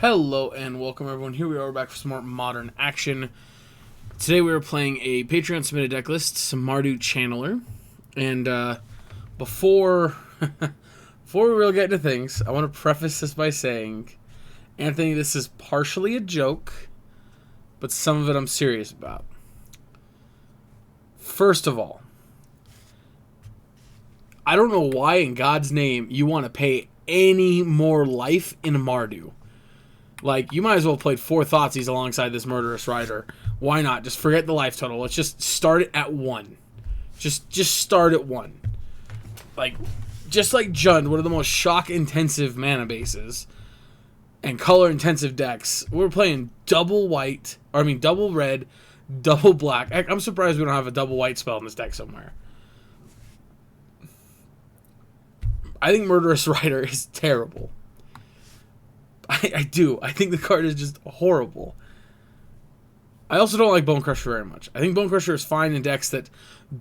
Hello and welcome everyone. Here we are back for some more modern action. Today we are playing a Patreon submitted deck list, some Mardu Channeler. And before before we really get into things, I want to preface this by saying, Anthony, this is partially a joke, but some of it I'm serious about. First of all, I don't know why in God's name you want to pay any more life in Mardu. Like, you might as well have played 4 Thoughtseize alongside this Murderous Rider. Why not? Just forget the life total. Let's just start it at 1. Just start at 1. Like, just like Jund, one of the most shock-intensive mana bases and color-intensive decks, we're playing double red, double black. I'm surprised we don't have a double white spell in this deck somewhere. I think Murderous Rider is terrible. I do. I think the card is just horrible. I also don't like Bone Crusher very much. I think Bone Crusher is fine in decks that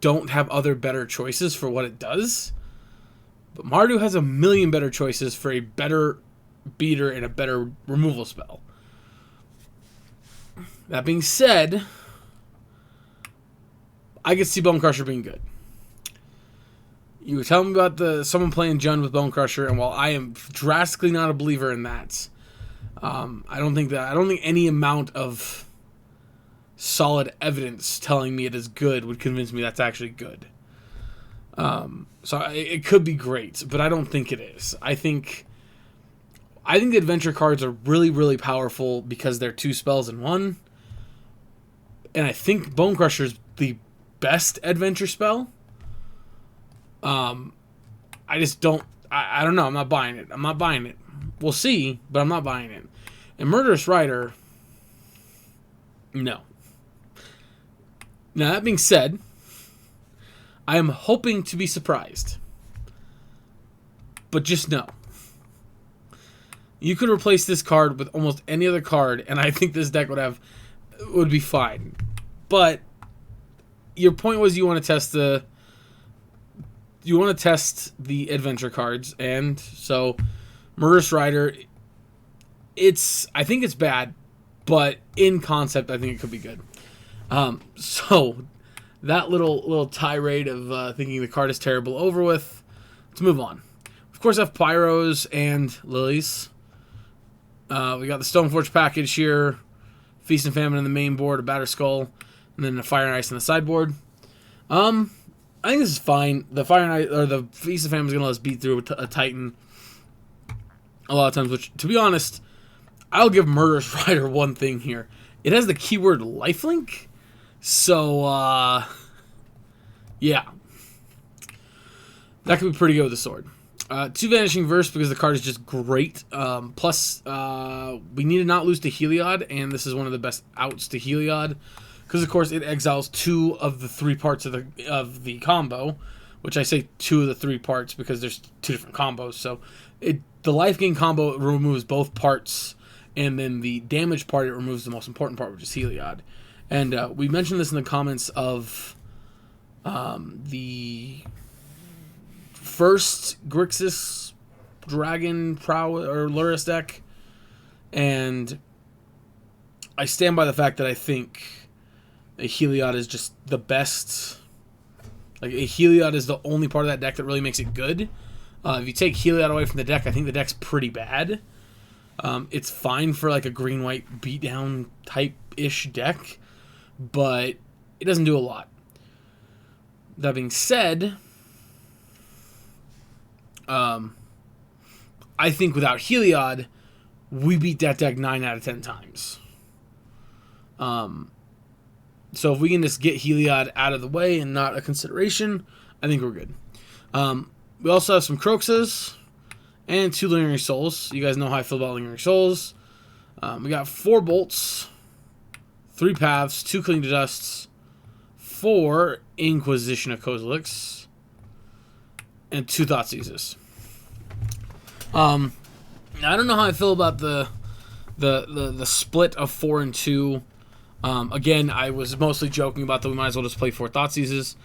don't have other better choices for what it does. But Mardu has a million better choices for a better beater and a better removal spell. That being said, I could see Bone Crusher being good. You were telling me about someone playing Jund with Bone Crusher, and while I am drastically not a believer in that, I don't think any amount of solid evidence telling me it is good would convince me that's actually good. So it could be great, but I don't think it is. I think the adventure cards are really, really powerful because they're 2 spells in 1. And I think Bone Crusher is the best adventure spell. I just don't. I don't know. I'm not buying it. We'll see, but I'm not buying it. And Murderous Rider, no. Now, that being said, I am hoping to be surprised. But just know. You could replace this card with almost any other card, and I think this deck would be fine. But your point was you want to test the adventure cards, and so Murderous Rider, I think it's bad, but in concept, I think it could be good. So that little tirade of thinking the card is terrible over with. Let's move on. Of course, I have Pyros and Lilies. We got the Stoneforge package here, Feast and Famine in the main board, a Batter Skull, and then a Fire and Ice on the sideboard. I think this is fine. The Fire and Ice, or the Feast of Famine is going to let us beat through a Titan a lot of times, which, to be honest, I'll give Murderous Rider one thing here. It has the keyword lifelink, so, yeah. That could be pretty good with the sword. 2 Vanishing Verse because the card is just great. Plus, we need to not lose to Heliod, and this is one of the best outs to Heliod. Because, of course, it exiles 2 of the 3 parts of the combo, which I say 2 of the 3 parts because there's 2 different combos. So the life gain combo removes both parts, and then the damage part, it removes the most important part, which is Heliod. And we mentioned this in the comments of the first Grixis Dragon or Luris deck, and I stand by the fact that I think a Heliod is just the best. Like, a Heliod is the only part of that deck that really makes it good. If you take Heliod away from the deck, I think the deck's pretty bad. It's fine for like a green-white beatdown type-ish deck, but it doesn't do a lot. That being said, I think without Heliod, we beat that deck 9 out of 10 times. So if we can just get Heliod out of the way and not a consideration, I think we're good. We also have some Croxas and 2 Lingering Souls. You guys know how I feel about Lingering Souls. We got 4 Bolts, 3 Paths, 2 Cling to Dusts, 4 Inquisition of Kozilix, and 2 Thoughtseizes. I don't know how I feel about the split of 4 and 2. Again, I was mostly joking about that we might as well just play 4 Thoughtseizes.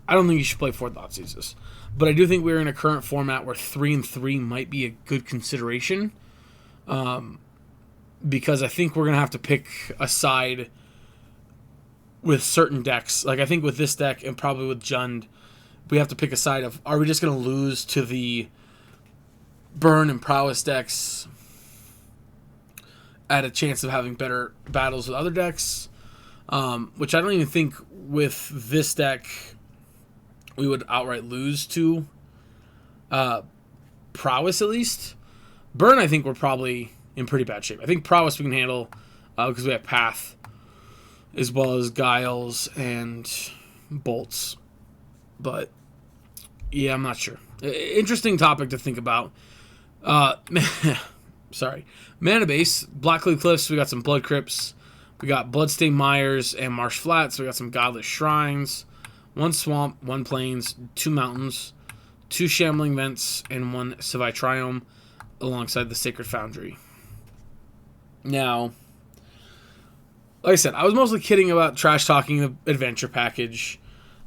I don't think you should play 4 Thoughtseizes. But I do think we're in a current format where 3 and 3 might be a good consideration. because I think we're going to have to pick a side with certain decks. Like, I think with this deck and probably with Jund, we have to pick a side of, are we just going to lose to the burn and prowess decks at a chance of having better battles with other decks? Which I don't even think with this deck we would outright lose to prowess, at least. Burn, I think we're probably in pretty bad shape. I think prowess we can handle because we have path, as well as guiles and bolts. But yeah, I'm not sure. Interesting topic to think about. Sorry. Mana base, Blackcliff Cliffs, we got some Blood Crypts. We got Bloodstained Mires and Marsh Flats. We got some Godless Shrines. 1 Swamp, 1 Plains, 2 Mountains, 2 Shambling Vents, and 1 Savai Triome alongside the Sacred Foundry. Now, like I said, I was mostly kidding about trash talking the adventure package.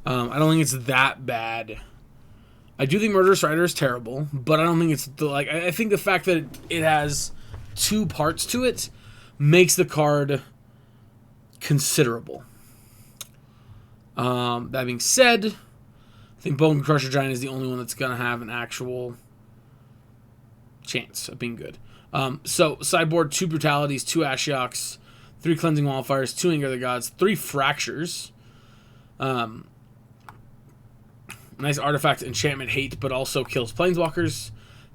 I don't think it's that bad. I do think Murderous Rider is terrible, but I don't think it's like, I think the fact that it has 2 parts to it makes the card considerable. That being said, I think Bone Crusher Giant is the only one that's gonna have an actual chance of being good. So sideboard, 2 Brutalities, 2 Ashioks, 3 Cleansing Wildfires, 2 Anger of the Gods, 3 Fractures. Nice artifact, enchantment, hate, but also kills planeswalkers.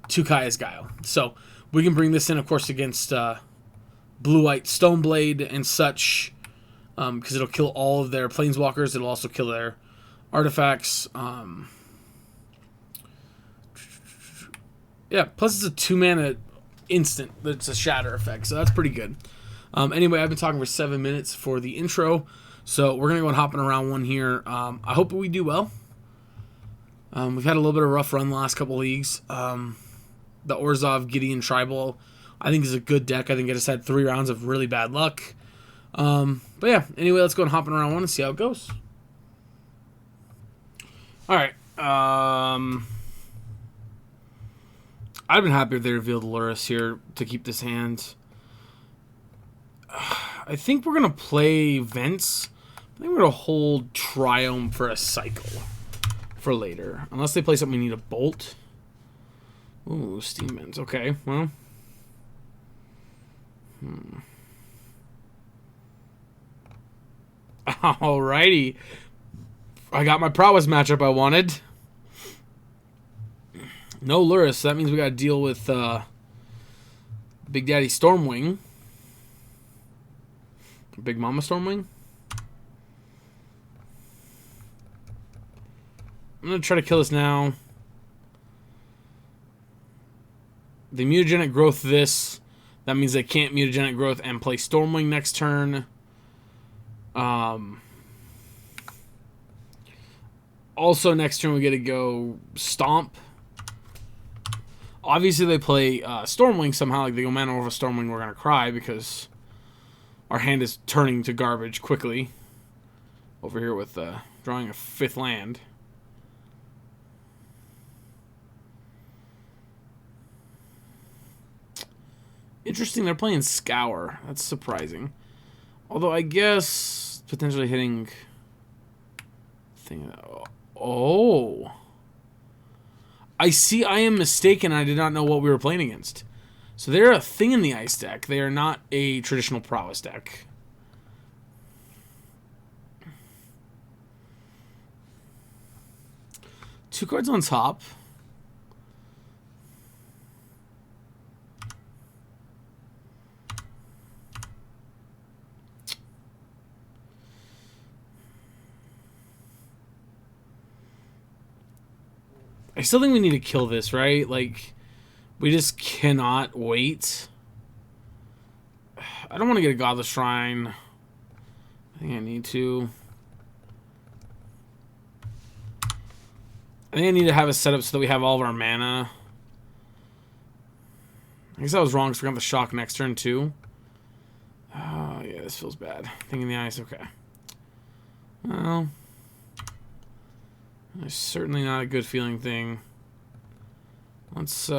2 Kaya's Guile. So we can bring this in, of course, against Blue-White Stoneblade and such, because it'll kill all of their planeswalkers. It'll also kill their artifacts. Yeah, plus it's a 2-mana instant. It's a shatter effect, so that's pretty good. Anyway, I've been talking for 7 minutes for the intro, so we're going to go and hopping around one here. I hope we do well. We've had a little bit of a rough run the last couple leagues. The Orzhov Gideon Tribal, I think, is a good deck. I think it just had 3 rounds of really bad luck. But yeah, anyway, let's go and hopping around one and see how it goes. Alright. I've been happy if they revealed Lurrus here to keep this hand. I think we're going to play Vents. I think we're going to hold Triome for a cycle for later. Unless they play something we need a Bolt. Ooh, Steam Vents. Okay, well. Alrighty. I got my prowess matchup I wanted. No Lurrus, so that means we gotta deal with Big Daddy Stormwing. Big Mama Stormwing. I'm gonna try to kill this now. The Mutagenic Growth this. That means they can't Mutagenic Growth and play Stormwing next turn. Also, next turn we get to go Stomp. Obviously, they play Stormwing somehow. Like, they go mana over Stormwing, we're going to cry because our hand is turning to garbage quickly. Over here with drawing a 5th land. Interesting, they're playing Scour. That's surprising. Although, I guess potentially hitting... Oh... I see I am mistaken. I did not know what we were playing against. So they're a Thing in the Ice deck. They are not a traditional prowess deck. Two cards on top. I still think we need to kill this, right? Like, we just cannot wait. I don't want to get a Godless Shrine. I think I need to. I think I need to have a setup so that we have all of our mana. I guess I was wrong because we're going to have the Shock next turn, too. Oh, yeah, this feels bad. Thing in the Ice, okay. Well... It's certainly not a good feeling thing. Let's,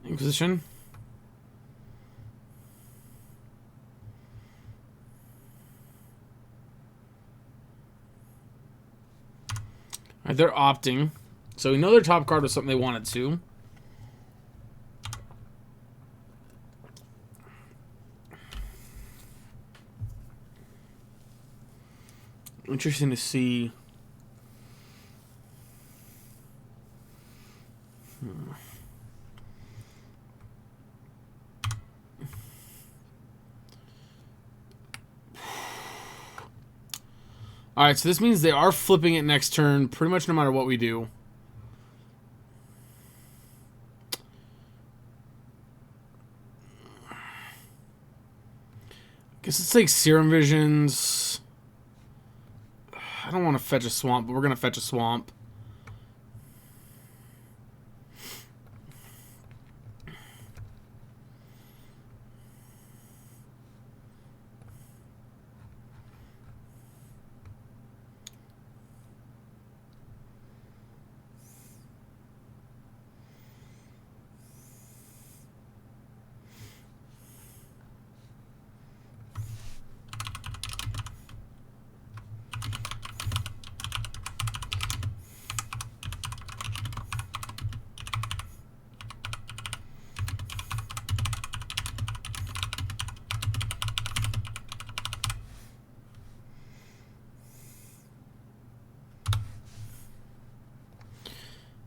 Inquisition. Right, they're opting. So we know their top card was something they wanted to. Interesting to see. Alright, so this means they are flipping it next turn, pretty much no matter what we do. Guess it's like Serum Visions. I don't want to fetch a swamp, but we're going to fetch a swamp.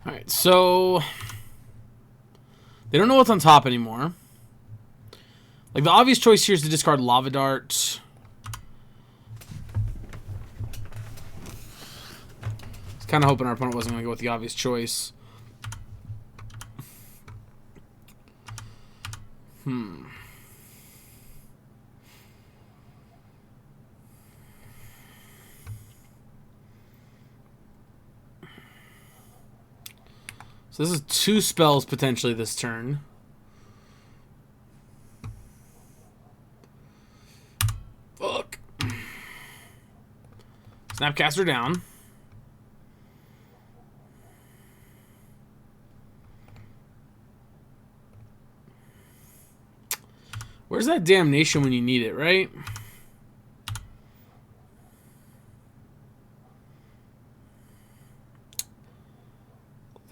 Alright, so they don't know what's on top anymore. Like, the obvious choice here is to discard Lava Dart. I was kind of hoping our opponent wasn't going to go with the obvious choice. So this is 2 spells potentially this turn. Fuck. Snapcaster down. Where's that damnation when you need it, right?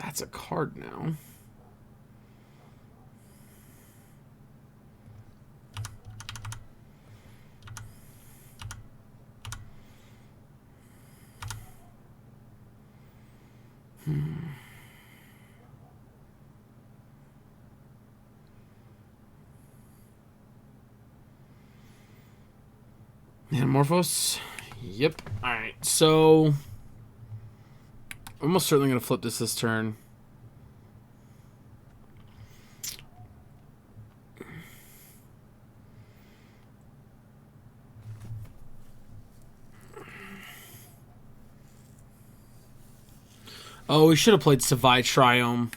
That's a card now. Anamorphose? Yep. Alright, so I'm almost certainly going to flip this turn. Oh, we should have played Savai Triome.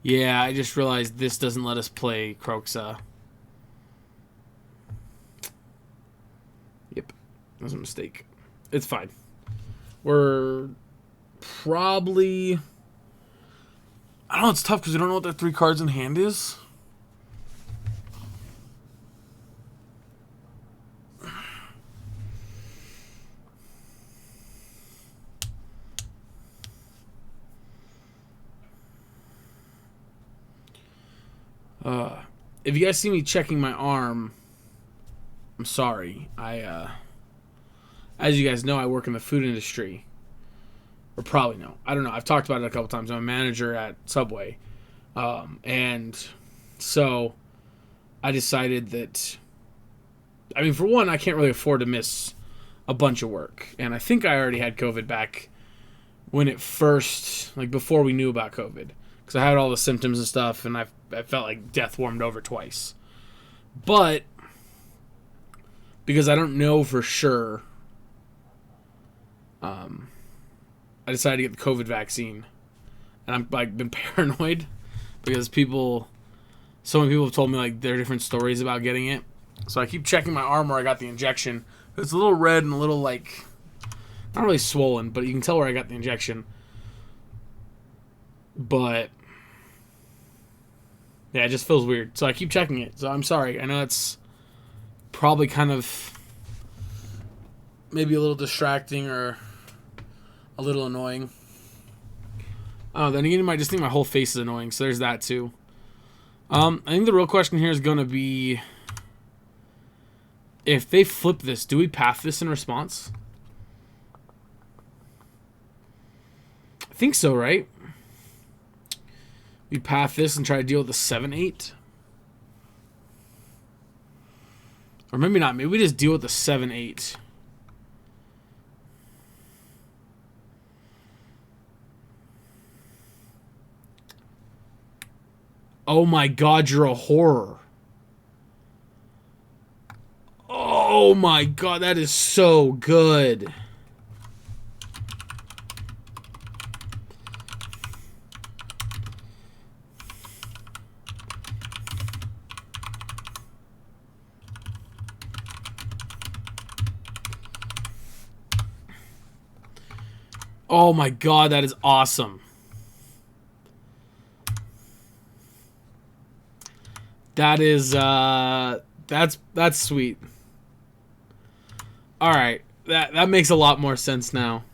Yeah, I just realized this doesn't let us play Kroxa. Yep, that was a mistake. It's fine. We're probably... I don't know, it's tough because we don't know what their 3 cards in hand is. If you guys see me checking my arm, I'm sorry. As you guys know, I work in the food industry. Or probably know. I don't know. I've talked about it a couple times. I'm a manager at Subway. And so I decided that, I mean, for one, I can't really afford to miss a bunch of work. And I think I already had COVID back when it first, like before we knew about COVID. Because I had all the symptoms and stuff, and I felt like death warmed over twice. But because I don't know for sure, I decided to get the COVID vaccine. And I'm like been paranoid because so many people have told me like there are different stories about getting it. So I keep checking my arm where I got the injection. It's a little red and a little like, not really swollen, but you can tell where I got the injection. But yeah, it just feels weird. So I keep checking it. So I'm sorry. I know it's probably kind of maybe a little distracting or a little annoying. Oh, then again, you might just think my whole face is annoying, so there's that too. I think the real question here is going to be, if they flip this, do we path this in response? I think so, right? We path this and try to deal with the 7-8. Or maybe not. Maybe we just deal with the 7-8. Oh my god, you're a horror. Oh my god, that is so good. Oh my god, that is awesome. That is that's sweet. All right. That makes a lot more sense now.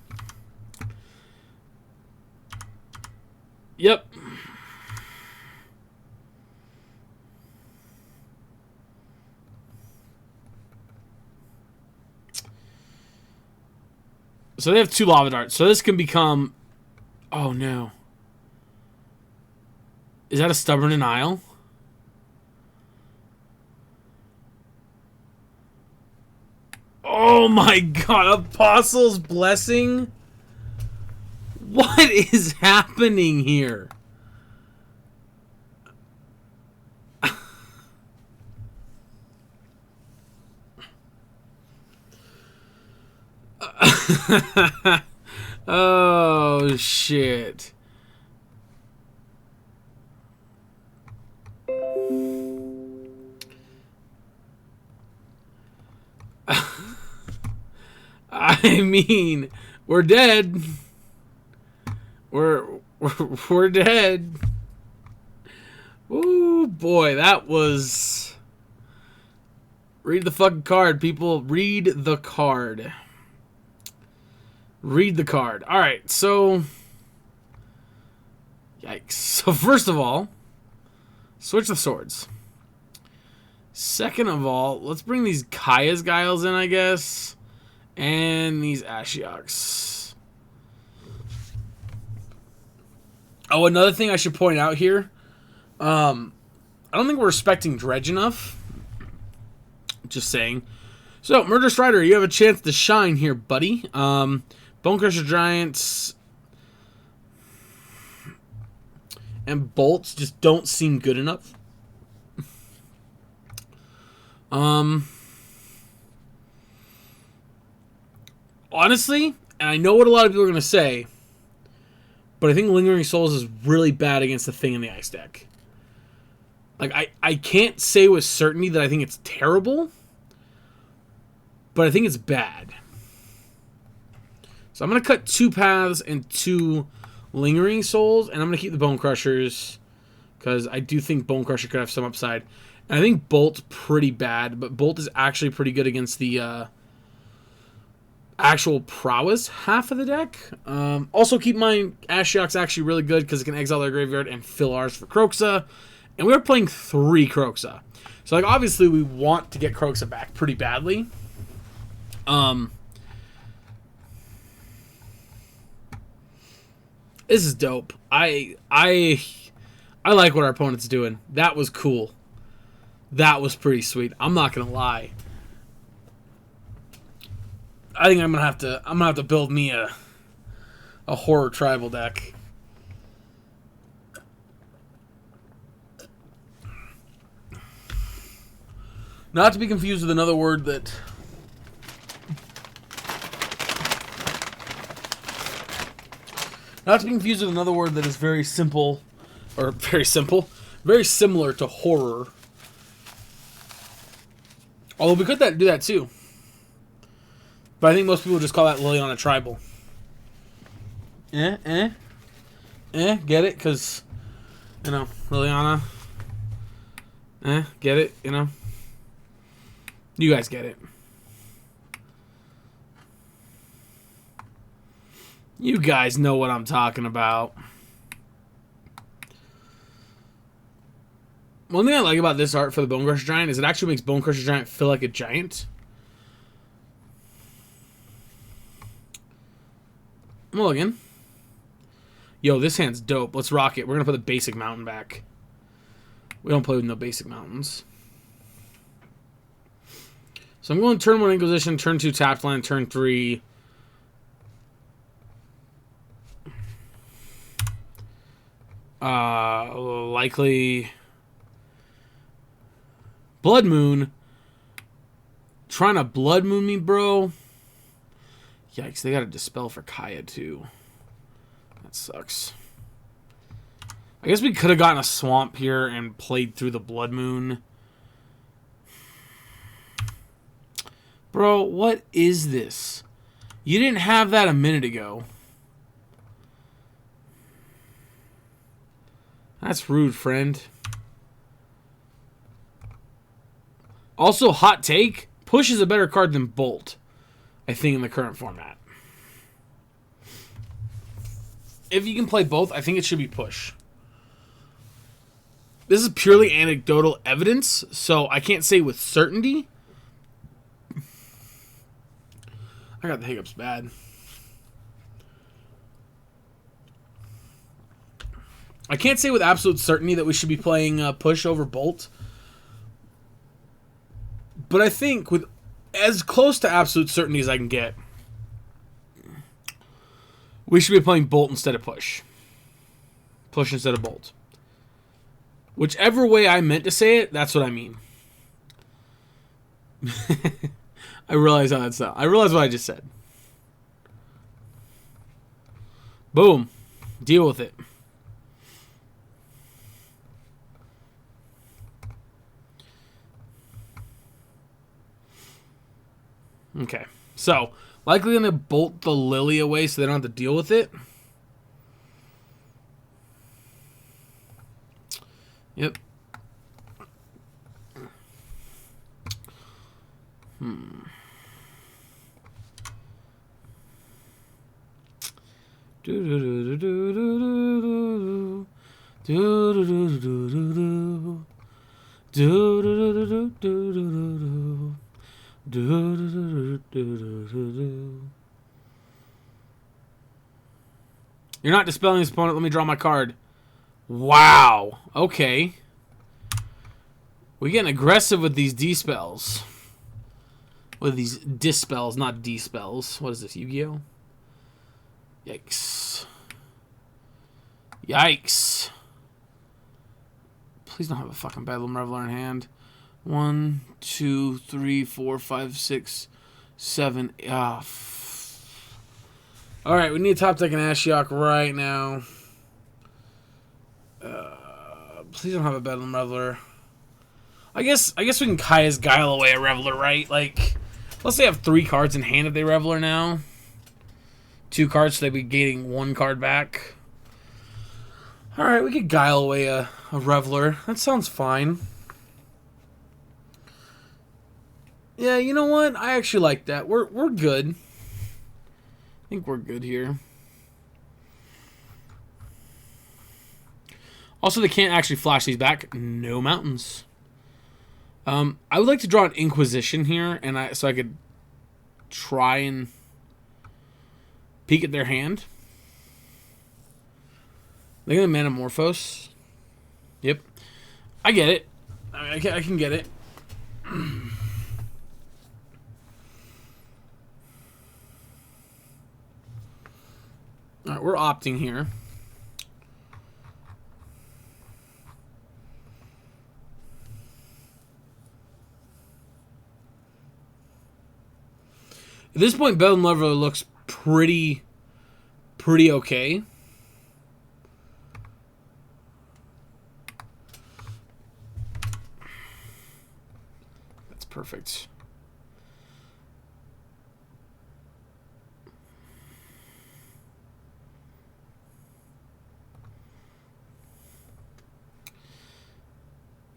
Yep. So they have 2 lava darts. So this can become... Oh, no. Is that a stubborn denial? Oh, my God. Apostle's Blessing? What is happening here? Oh, shit. I mean, we're dead. We're dead. Ooh, boy, that was... Read the fucking card, people. Read the card. Read the card. Alright, so... Yikes. So first of all, switch the swords. Second of all, let's bring these Kaya's Guiles in, I guess. And these Ashioks. Oh, another thing I should point out here. I don't think we're respecting Dredge enough. Just saying. So, Murderous Rider, you have a chance to shine here, buddy. Bonecrusher Giants and Bolts just don't seem good enough. Honestly, and I know what a lot of people are going to say, but I think Lingering Souls is really bad against the thing in the ice deck. Like, I can't say with certainty that I think it's terrible, but I think it's bad. So I'm going to cut 2 paths and 2 Lingering Souls, and I'm going to keep the Bone Crushers, because I do think Bone Crusher could have some upside. And I think Bolt's pretty bad, but Bolt is actually pretty good against the actual prowess half of the deck. Also, keep in mind, Ashiok's actually really good because it can exile their graveyard and fill ours for Kroxa. And we are playing 3 Kroxa. So, like, obviously, we want to get Kroxa back pretty badly. This is dope. I like what our opponent's doing. That was cool. That was pretty sweet. I'm not gonna lie. I think I'm gonna have to build me a horror tribal deck. Not to be confused with another word that is very simple, or very simple, very similar to horror. Although we could do that too. But I think most people just call that Liliana Tribal. Get it? Because, you know, Liliana. Get it? You know? You guys get it. You guys know what I'm talking about. One thing I like about this art for the Bone Crusher Giant is it actually makes Bone Crusher Giant feel like a giant. Mulligan. Yo, this hand's dope. Let's rock it. We're going to put the basic mountain back. We don't play with no basic mountains. So I'm going turn 1 Inquisition, turn 2 tapped land, turn 3... likely... Blood Moon. Trying to Blood Moon me, bro. Yikes, they got a Dispel for Kaya, too. That sucks. I guess we could have gotten a Swamp here and played through the Blood Moon. Bro, what is this? You didn't have that a minute ago. That's rude, friend. Also, hot take, Push is a better card than Bolt, I think, in the current format. If you can play both, I think it should be Push. This is purely anecdotal evidence, so I can't say with certainty. I got the hiccups bad. I can't say with absolute certainty that we should be playing Push over Bolt. But I think with as close to absolute certainty as I can get, we should be playing Bolt instead of Push. Push instead of Bolt. Whichever way I meant to say it, that's what I mean. I realize how that sounds. I realize what I just said. Boom. Deal with it. Okay. So, likely going to bolt the Lily away so they don't have to deal with it. Yep. You're not dispelling this opponent. Let me draw my card. Wow. Okay. We're getting aggressive with these D-spells. With these dispels, not D-spells. What is this, Yu-Gi-Oh? Yikes. Yikes. Please don't have a fucking Bedlam Reveler in hand. 1, 2, 3, 4, 5, 6, 7. Alright, we need a top deck and Ashiok right now. Please don't have a Bedlam Reveler. I guess we can Kaya's Guile away a Reveler, right? Like, let's say I have 3 cards in hand if they Reveler now. 2 cards, so they'd be gaining 1 card back. Alright, we could Guile away a Reveler. That sounds fine. Yeah, you know what? I actually like that. We're good. I think we're good here. Also, they can't actually flash these back. No mountains. I would like to draw an Inquisition here, and so I could try and peek at their hand. They're gonna Manamorphose. Yep, I get it. I can get it. All right, we're opting here. At this point, Bedlam Reveler looks pretty okay. That's perfect.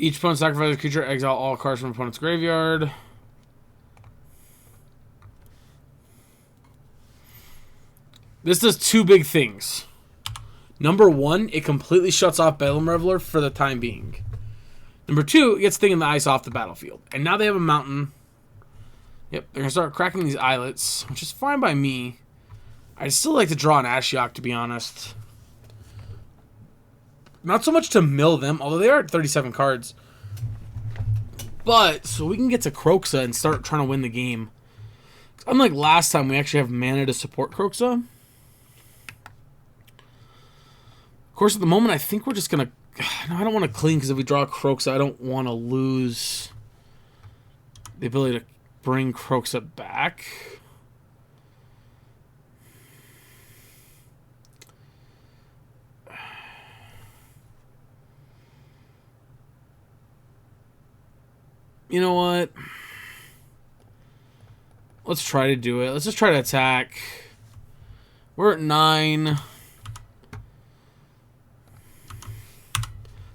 Each opponent sacrifices a creature, exile all cards from opponent's graveyard. This does 2 big things. Number 1, it completely shuts off Bedlam Reveler for the time being. Number 2, it gets thinning the ice off the battlefield. And now they have a mountain. Yep, they're going to start cracking these islets, which is fine by me. I'd still like to draw an Ashiok, to be honest. Not so much to mill them, although they are at 37 cards. But, so we can get to Kroxa and start trying to win the game. Unlike last time, we actually have mana to support Kroxa. Of course, at the moment, I think we're just going to... No, I don't want to clean, because if we draw Kroxa, I don't want to lose the ability to bring Kroxa back. You know what? Let's try to do it. Let's just try to attack. We're at 9.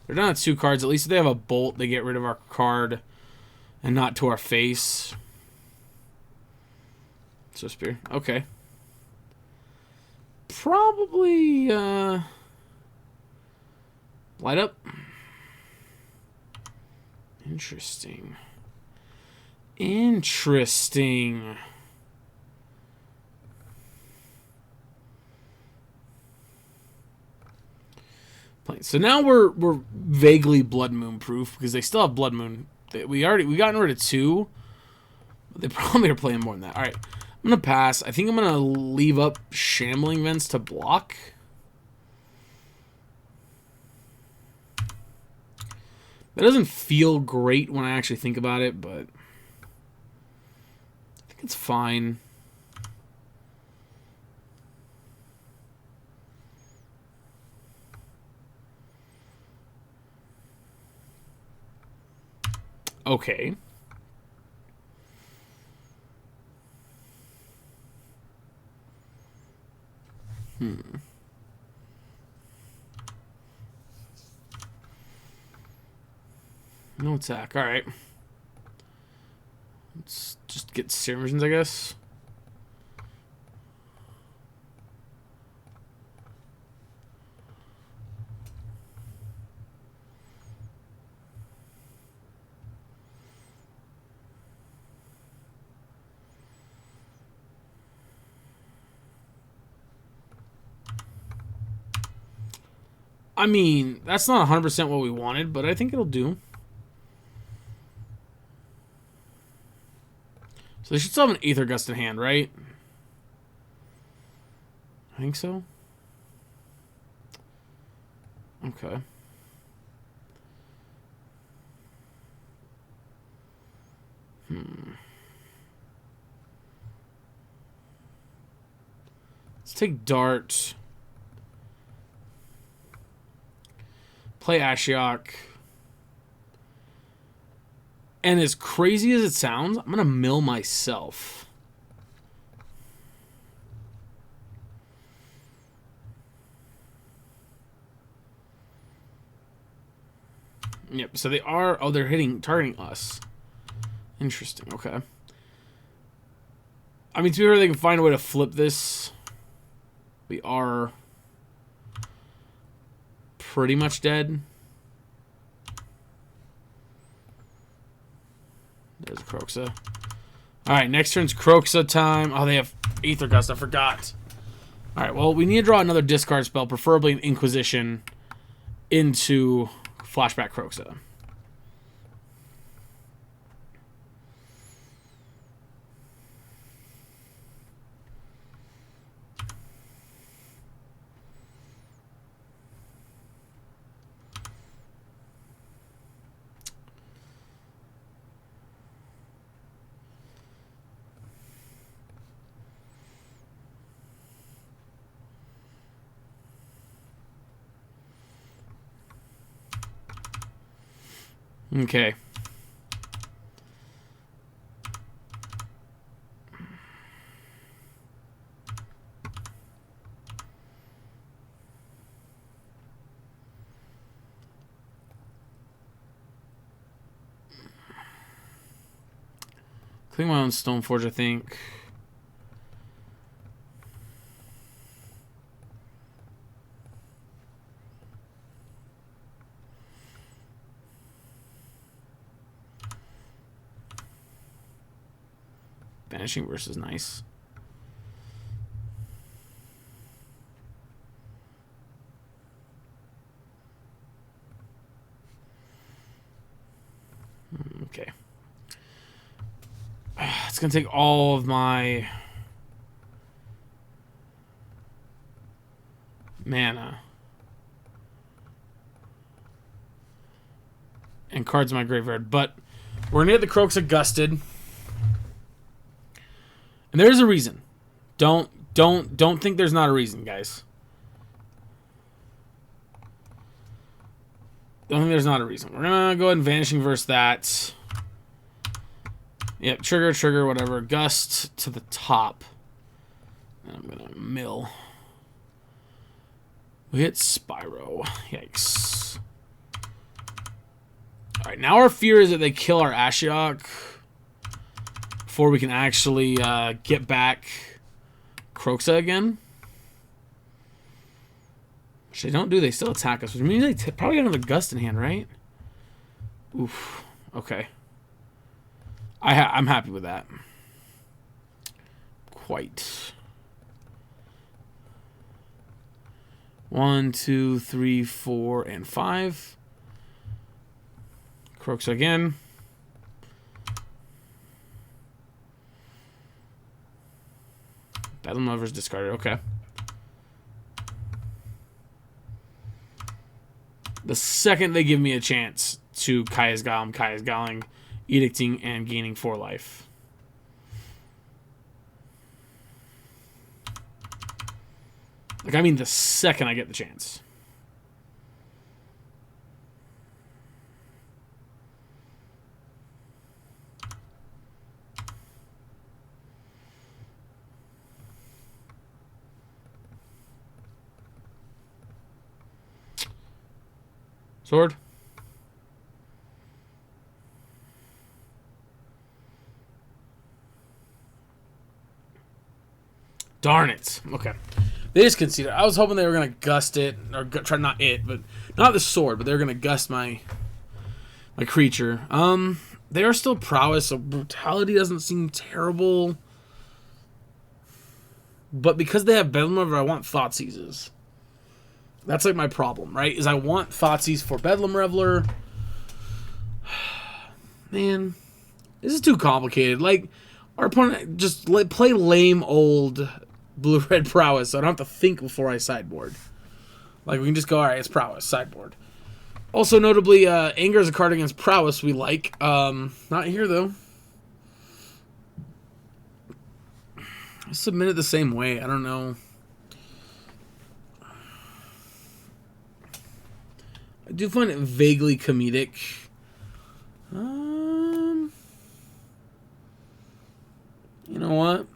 They're down at 2 cards. At least if they have a bolt, they get rid of our card and not to our face. So spear. Okay. Probably light up. Interesting. Interesting. So now we're vaguely Blood Moon proof because they still have Blood Moon. We gotten rid of 2. But they probably are playing more than that. All right, I'm gonna pass. I think I'm gonna leave up Shambling Vents to block. That doesn't feel great when I actually think about it, but I think it's fine. Okay. No attack. All right. Let's just get Serum Visions, I guess. I mean, that's not 100% what we wanted, but I think it'll do. So they should still have an Aether Gust in hand, right? I think so. Okay. Let's take Dart. Play Ashiok. And as crazy as it sounds, I'm going to mill myself. Yep, so they are... Oh, they're targeting us. Interesting, okay. I mean, to be fair, they can find a way to flip this. We are pretty much dead. There's a Kroxa. Alright, next turn's Kroxa time. Oh, they have Aether Gust. I forgot. Alright, well, we need to draw another discard spell, preferably an Inquisition, into Flashback Kroxa. Okay. Clean my own Stoneforge, I think. Vanishing Verse is nice. Okay. It's going to take all of my mana and cards in my graveyard, but we're going to get the Kroxa gusted. And there's a reason. Don't think there's not a reason, guys. Don't think there's not a reason. We're gonna go ahead and Vanishing Verse that. Yep, trigger, whatever. Gust to the top. And I'm gonna mill. We hit Spyro. Yikes. Alright, now our fear is that they kill our Ashiok before we can actually get back Kroxa again. Which they don't do, they still attack us. Which means they probably got another Gust in hand, right? Oof. Okay. I'm happy with that. Quite. 1, 2, 3, 4, and 5. Kroxa again. Bedlam Lover's discarded. Okay. The second they give me a chance to Kaya's Galing, Edicting, and gaining 4 life. Like, I mean the second I get the chance. Sword. Darn it. Okay. They just conceded. I was hoping they were going to gust it. Or try, not it, but... Not the sword, but they were going to gust my creature. They are still prowess, so brutality doesn't seem terrible. But because they have Bedlam Reveler, I want Thoughtseizes. That's like my problem, right? Is I want Thoughtseize for Bedlam Reveler. Man, this is too complicated. Like, our opponent just play lame old blue-red prowess, so I don't have to think before I sideboard. Like, we can just go, alright, it's prowess, sideboard. Also, notably, Anger is a card against prowess we like. Not here, though. I submit it the same way. I don't know. I do find it vaguely comedic. You know what?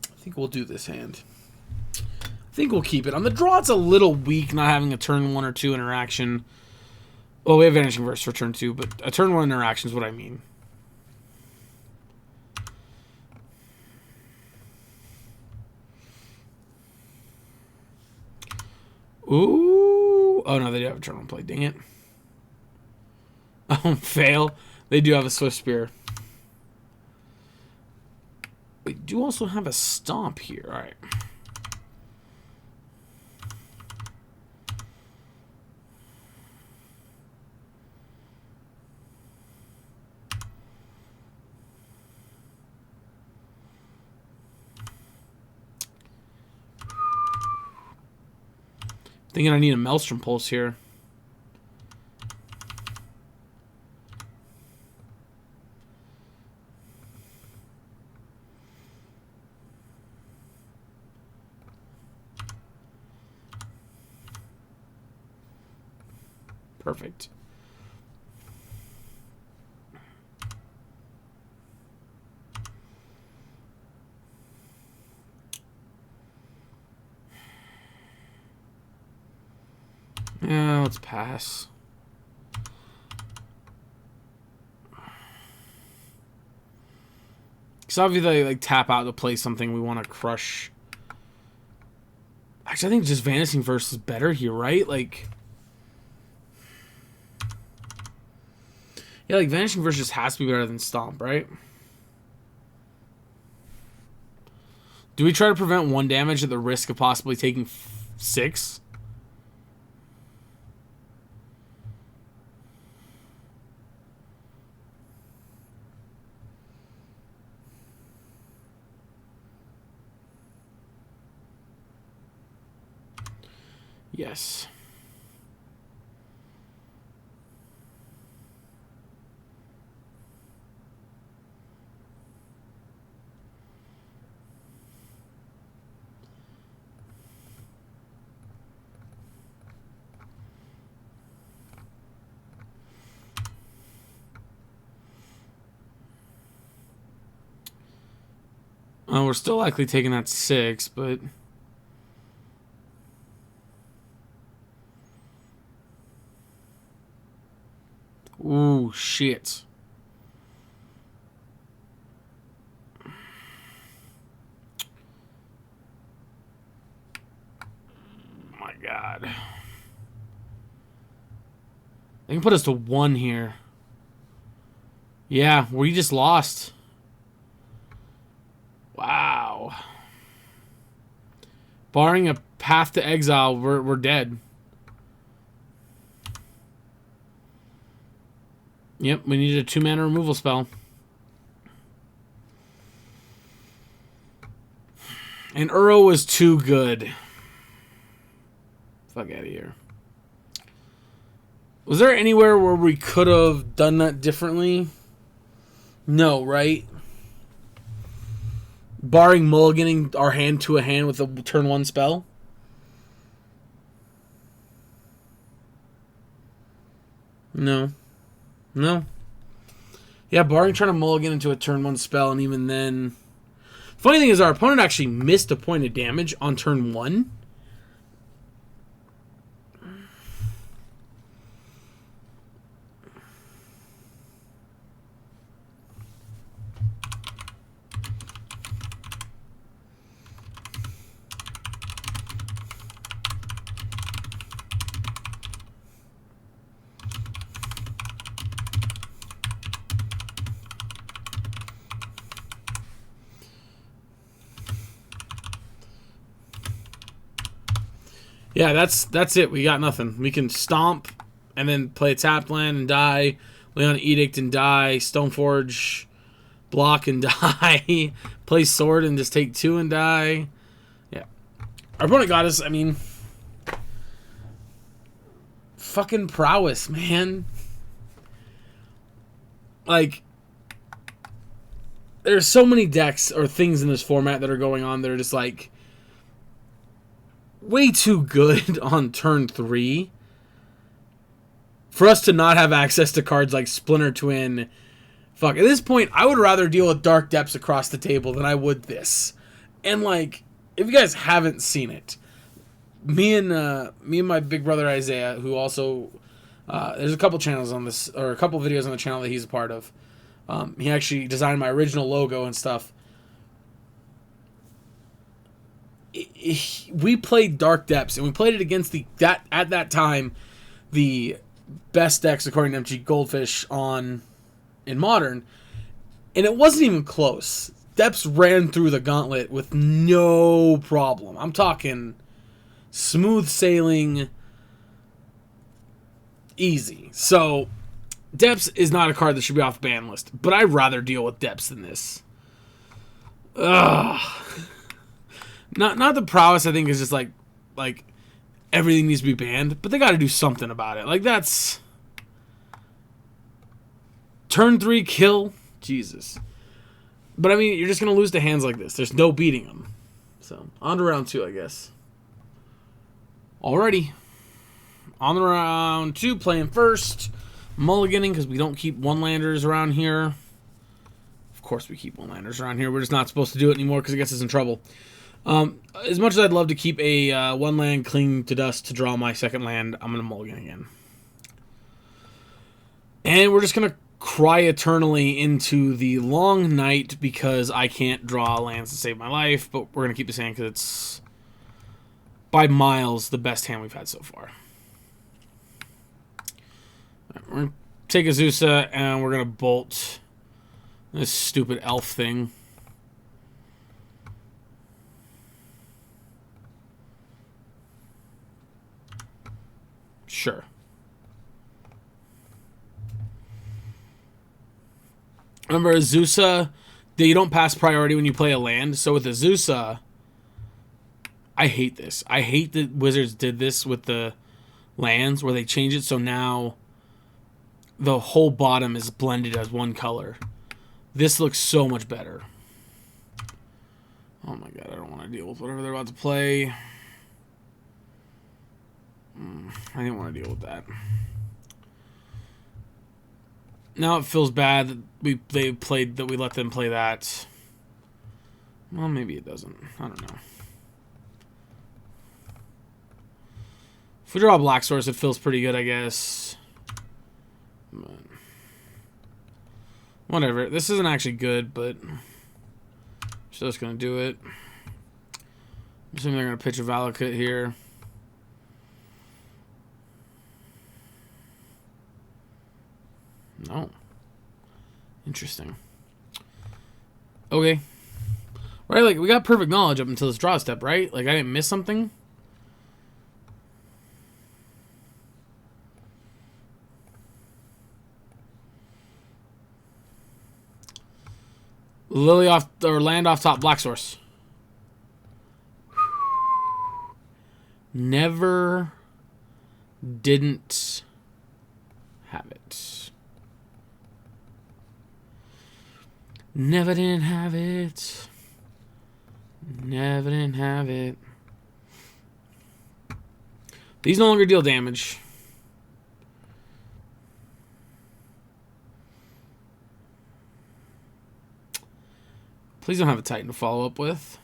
I think we'll do this hand. I think we'll keep it. On the draw, it's a little weak not having a turn 1 or 2 interaction. Well, we have Vanishing Verse for turn 2, but a turn 1 interaction is what I mean. Ooh. Oh, no, they do have a turn 1 play. Dang it. Oh, fail. They do have a Swift Spear. We do also have a Stomp here. All right. Thinking I need a Maelstrom Pulse here. Perfect. Yeah, let's pass. Because obviously, like, tap out to play something we want to crush. Actually, I think just Vanishing Verse is better here, right? Like, yeah, like, Vanishing Verse just has to be better than Stomp, right? Do we try to prevent 1 damage at the risk of possibly taking 6? Yes. Oh, we're still likely taking that 6, but... Ooh, shit. My God. They can put us to 1 here. Yeah, we just lost. Wow. Barring a path to exile, we're dead. Yep, we needed a 2-mana removal spell. And Uro was too good. Fuck out of here. Was there anywhere where we could have done that differently? No, right? Barring mulliganing our hand to a hand with a turn 1 spell? No. No. Yeah, barring trying to mulligan into a turn 1 spell, and even then... Funny thing is, our opponent actually missed a point of damage on turn 1. Yeah, that's it. We got nothing. We can stomp and then play a tapped land and die. Lay on Edict and die. Stoneforge, block and die. Play sword and just take 2 and die. Yeah. Our opponent got us, I mean... Fucking prowess, man. Like... There's so many decks or things in this format that are going on that are just like... way too good on turn 3 for us to not have access to cards like Splinter Twin. Fuck, at this point, I would rather deal with Dark Depths across the table than I would this. And like, if you guys haven't seen it, me and my big brother Isaiah, who also there's a couple channels on this, or a couple videos on the channel that he's a part of. He actually designed my original logo and stuff. We played Dark Depths, and we played it against at that time the best decks according to MTG Goldfish in Modern, and it wasn't even close. Depths ran through the gauntlet with no problem. I'm talking smooth sailing, easy. So Depths is not a card that should be off the ban list, but I'd rather deal with Depths than this. Ugh. Not the prowess, I think, is just like everything needs to be banned, but they got to do something about it. Like, that's turn 3 kill, Jesus. But I mean, you're just gonna lose to hands like this. There's no beating them. So on to round 2, I guess. Alrighty, on to round 2, playing first, mulliganing because we don't keep 1-landers around here. Of course, we keep 1-landers around here. We're just not supposed to do it anymore because it gets us in trouble. As much as I'd love to keep a 1-land Cling to Dust to draw my second land, I'm going to mulligan again. And we're just going to cry eternally into the long night because I can't draw lands to save my life, but we're going to keep this hand because it's, by miles, the best hand we've had so far. Right, we're going to take Azusa, and we're going to bolt this stupid elf thing. Sure. Remember Azusa, that you don't pass priority when you play a land. So with Azusa, I hate this. I hate that Wizards did this with the lands where they change it so now the whole bottom is blended as one color. This looks so much better. Oh my god, I don't want to deal with whatever they're about to play. I didn't want to deal with that. Now it feels bad that we let them play that. Well, maybe it doesn't. I don't know. If we draw a black source, it feels pretty good, I guess. But whatever. This isn't actually good, but I'm just gonna do it. I'm assuming they're gonna pitch a Valakut here. No. Interesting. Okay. Right, like, we got perfect knowledge up until this draw step, right? Like, I didn't miss something? Lily off, or land off top, black source. Never didn't have it. Never didn't have it. Never didn't have it. These no longer deal damage. Please don't have a Titan to follow up with.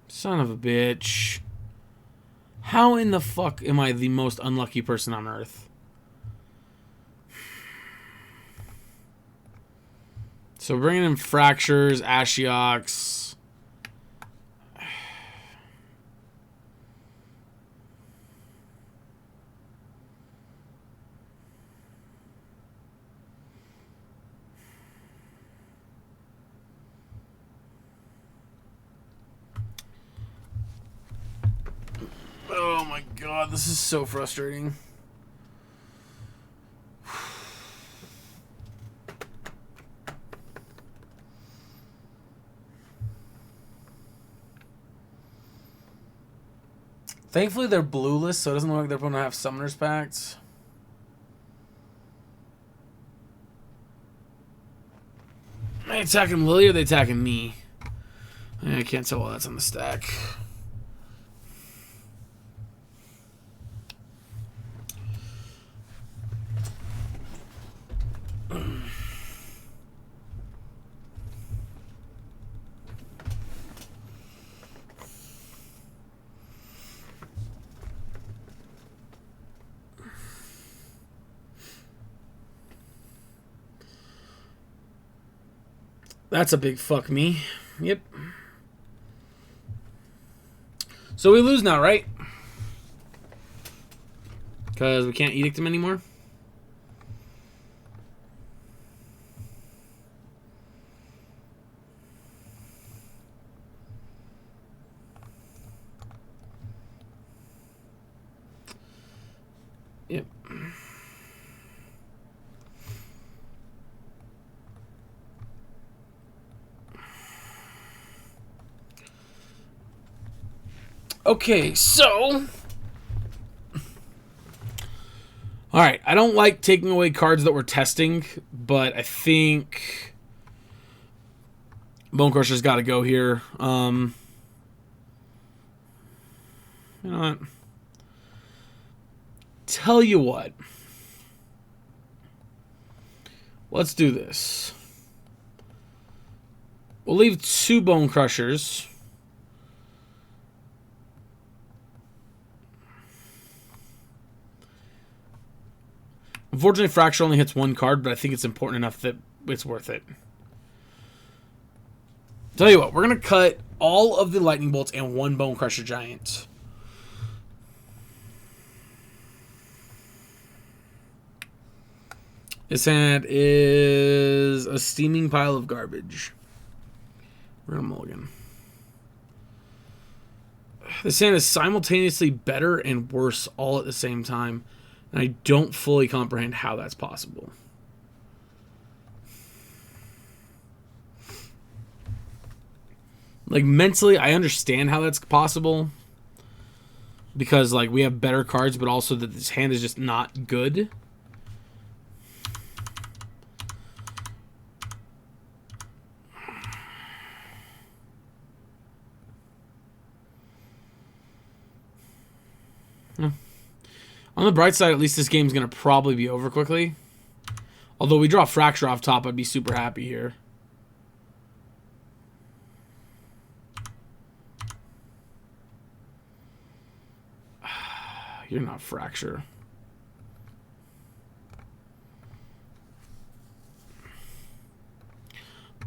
Son of a bitch. How in the fuck am I the most unlucky person on Earth? So bringing in Fractures, Ashioks. Oh my god, this is so frustrating. Thankfully, they're blueless, so it doesn't look like they're going to have Summoner's Pact. Are they attacking Lily or are they attacking me? I can't tell while that's on the stack. That's a big fuck me. Yep. So we lose now, right? Because we can't edict him anymore? Yep. Okay, so... Alright, I don't like taking away cards that we're testing, but I think... Bone Crusher's got to go here. You know what? Tell you what. Let's do this. We'll leave 2 Bone Crushers. Unfortunately, Fracture only hits 1 card, but I think it's important enough that it's worth it. Tell you what, we're going to cut all of the Lightning Bolts and 1 Bone Crusher Giant. This hand is a steaming pile of garbage. We're gonna mulligan. This hand is simultaneously better and worse all at the same time, and I don't fully comprehend how that's possible. Like, mentally, I understand how that's possible, because, like, we have better cards, but also that this hand is just not good. On the bright side, at least this game's going to probably be over quickly. Although we draw Fracture off top, I'd be super happy here. You're not Fracture.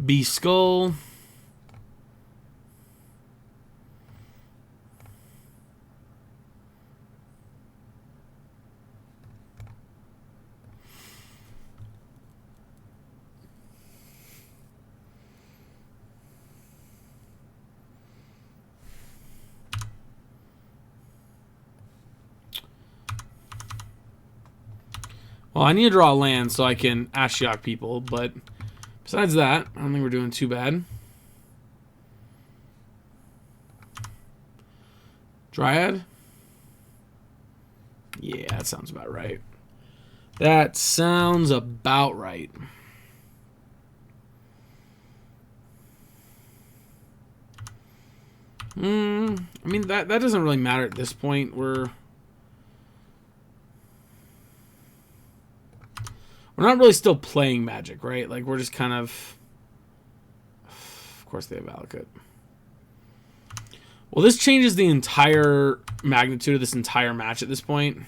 B Skull. Well, I need to draw a land so I can Ashiok people, but besides that, I don't think we're doing too bad. Dryad? Yeah, that sounds about right. That sounds about right. I mean, that doesn't really matter at this point. We're not really still playing Magic, right? Like, we're just kind of... Of course they have Valakut. Well, this changes the entire magnitude of this entire match at this point.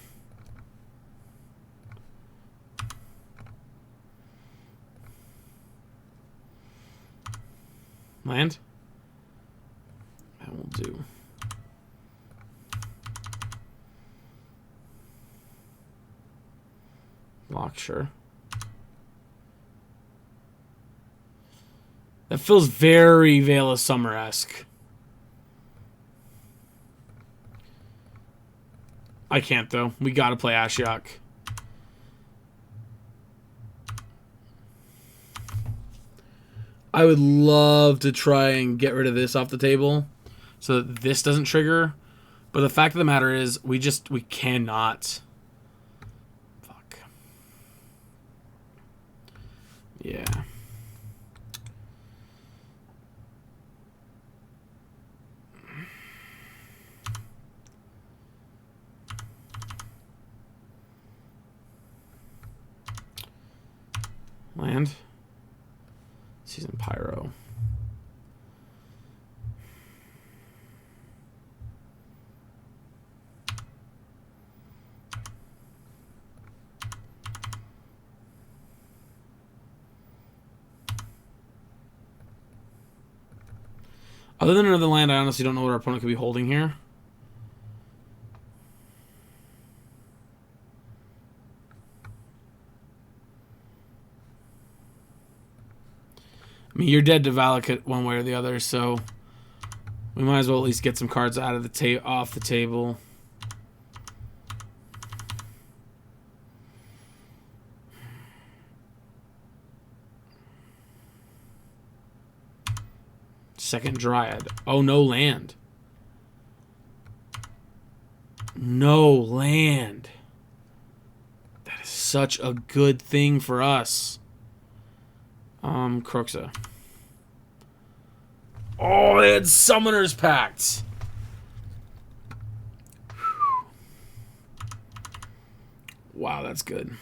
Land? That will do. Block, sure. That feels very Veil of Summer-esque. I can't, though. We gotta play Ashiok. I would love to try and get rid of this off the table so that this doesn't trigger. But the fact of the matter is, we cannot. Fuck. Yeah. Land. Season Pyro. Other than another land, I honestly don't know what our opponent could be holding here. I mean, you're dead to Valakut one way or the other, so we might as well at least get some cards out of the off the table. Second Dryad. Oh, no land. No land. That is such a good thing for us. Croxa. Oh, they had Summoner's Pact. Wow, that's good.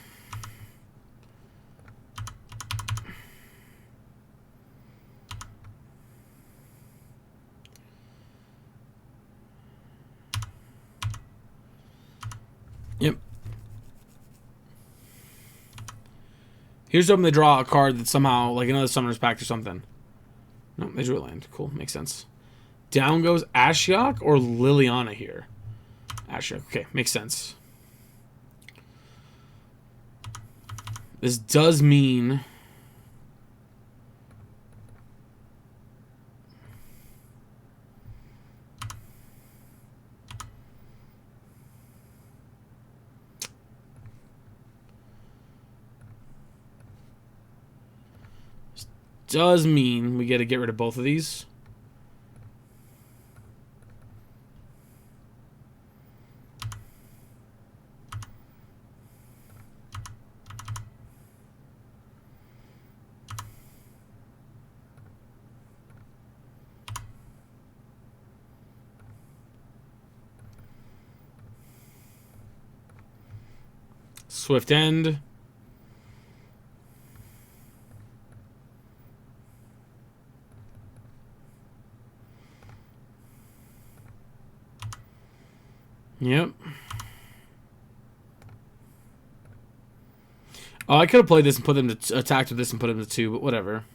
Yep. Here's hoping they draw a card that somehow, like another Summoner's Pact or something. No, they drew a land. Cool, makes sense. Down goes Ashiok or Liliana here. Ashiok, okay, makes sense. This does mean... does mean we got to get rid of both of these. Swift End. Yep. Oh, I could have played this and put them to attacked with this and put them to 2, but whatever.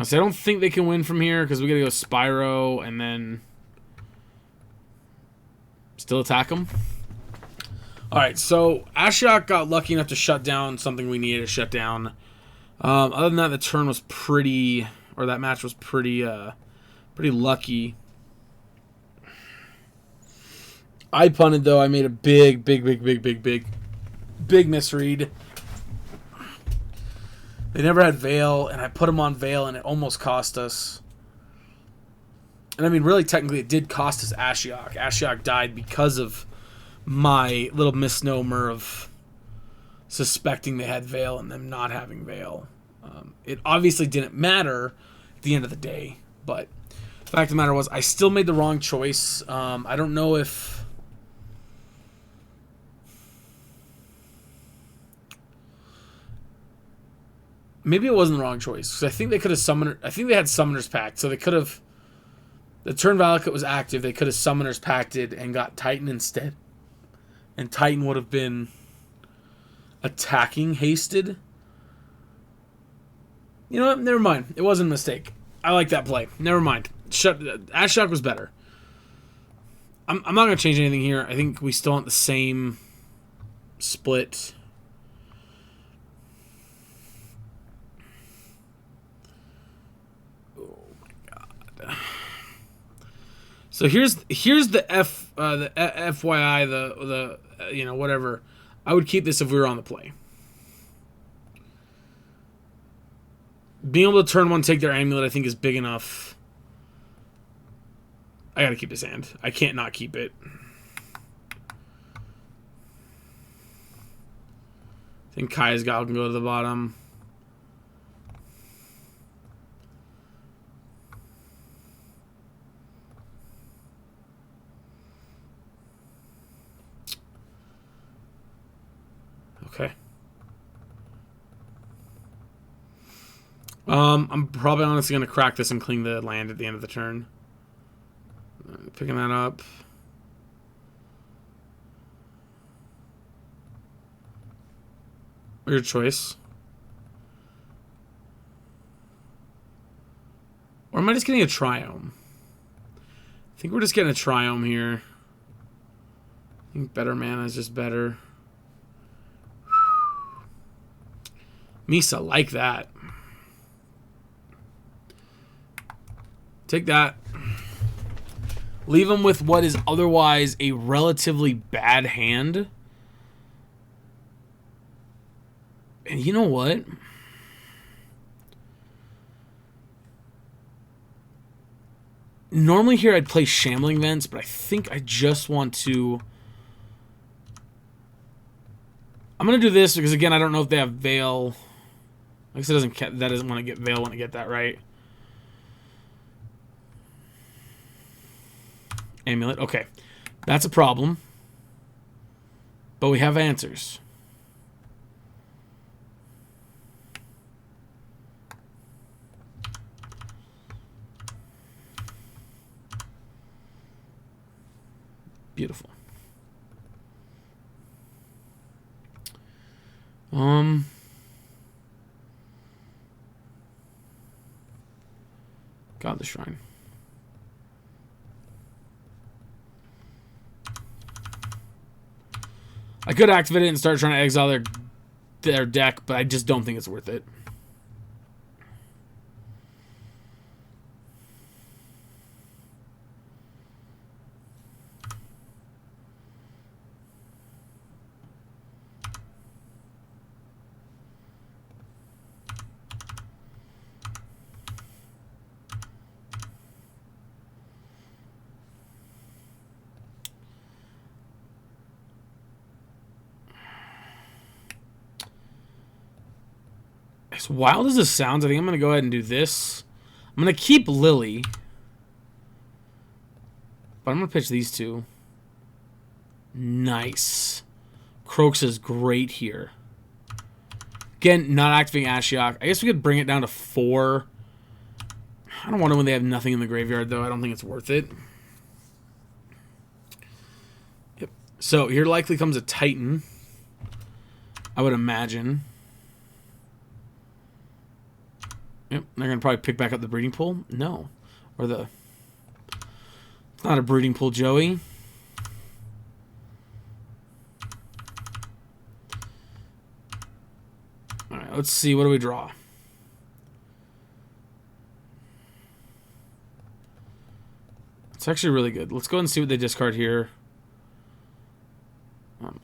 So I don't think they can win from here because we got to go Spyro and then still attack them. All right, so Ashiok got lucky enough to shut down something we needed to shut down. Other than that, the turn was pretty, or that match was pretty lucky. I punted though. I made a big misread. They never had Veil, and I put them on Veil, and it almost cost us. And I mean, really, technically, it did cost us Ashiok. Ashiok died because of my little misnomer of suspecting they had Veil and them not having Veil. It obviously didn't matter at the end of the day, but the fact of the matter was I still made the wrong choice. I don't know if... Maybe it wasn't the wrong choice, because I think they could have summoned... I think they had Summoner's Pact, so they could have... The turn Valakut was active, they could have Summoner's Pacted and got Titan instead. And Titan would have been attacking hasted. You know what? Never mind. It wasn't a mistake. I like that play. Never mind. Ashiok was better. I'm not going to change anything here. I think we still want the same split. Oh my god. So here's the FYI, the you know, whatever. I would keep this if we were on the play. Being able to turn one, take their amulet, I think is big enough. I gotta keep this hand. I can't not keep it. I think Kaya's Gal can go to the bottom. Okay. I'm probably honestly going to crack this and clean the land at the end of the turn. Picking that up. Your choice. Or am I just getting a Triome? I think we're just getting a Triome here. I think better mana is just better. Misa, like that. Take that. Leave him with what is otherwise a relatively bad hand. And you know what? Normally here I'd play Shambling Vents, but I think I just want to... I'm going to do this because, again, I don't know if they have Veil. I guess that doesn't want to get Veil when I get that right. Amulet. Okay. That's a problem. But we have answers. Beautiful. God, the Shrine. I could activate it and start trying to exile their deck, but I just don't think it's worth it. As wild as this sounds, I think I'm going to go ahead and do this. I'm going to keep Lily. But I'm going to pitch these two. Nice. Croaks is great here. Again, not activating Ashiok. I guess we could bring it down to 4. I don't want to when they have nothing in the graveyard, though. I don't think it's worth it. Yep. So here likely comes a Titan. I would imagine. Yep, they're going to probably pick back up the breeding pool. No. Or the... It's not a breeding pool, Joey. Alright, let's see. What do we draw? It's actually really good. Let's go ahead and see what they discard here.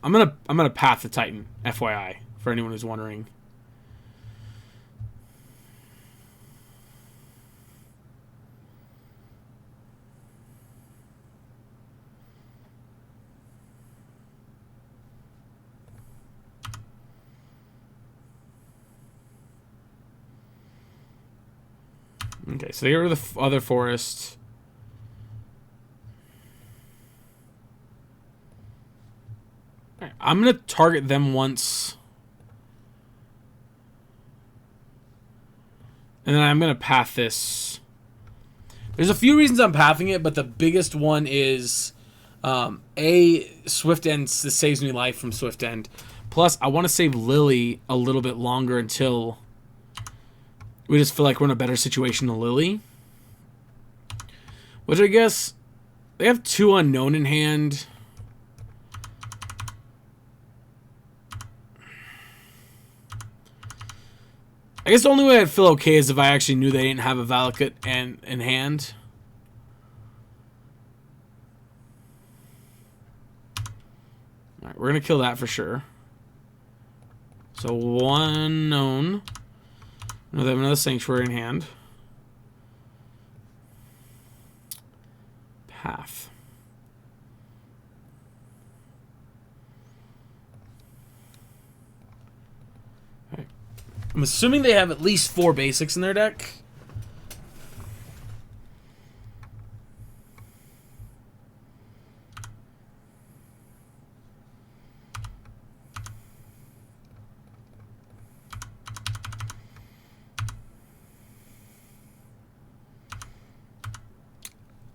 I'm gonna path the Titan, FYI, for anyone who's wondering. Okay, so they get rid of the other forest. All right, I'm going to target them once. And then I'm going to path this. There's a few reasons I'm pathing it, but the biggest one is, Swift End saves me life from Swift End. Plus, I want to save Lily a little bit longer until... We just feel like we're in a better situation than Lily. Which I guess... They have 2 unknown in hand. I guess the only way I'd feel okay is if I actually knew they didn't have a Valakut in hand. Alright, we're going to kill that for sure. So 1 known. No, they have another Sanctuary in hand. Path. Right. I'm assuming they have at least 4 basics in their deck.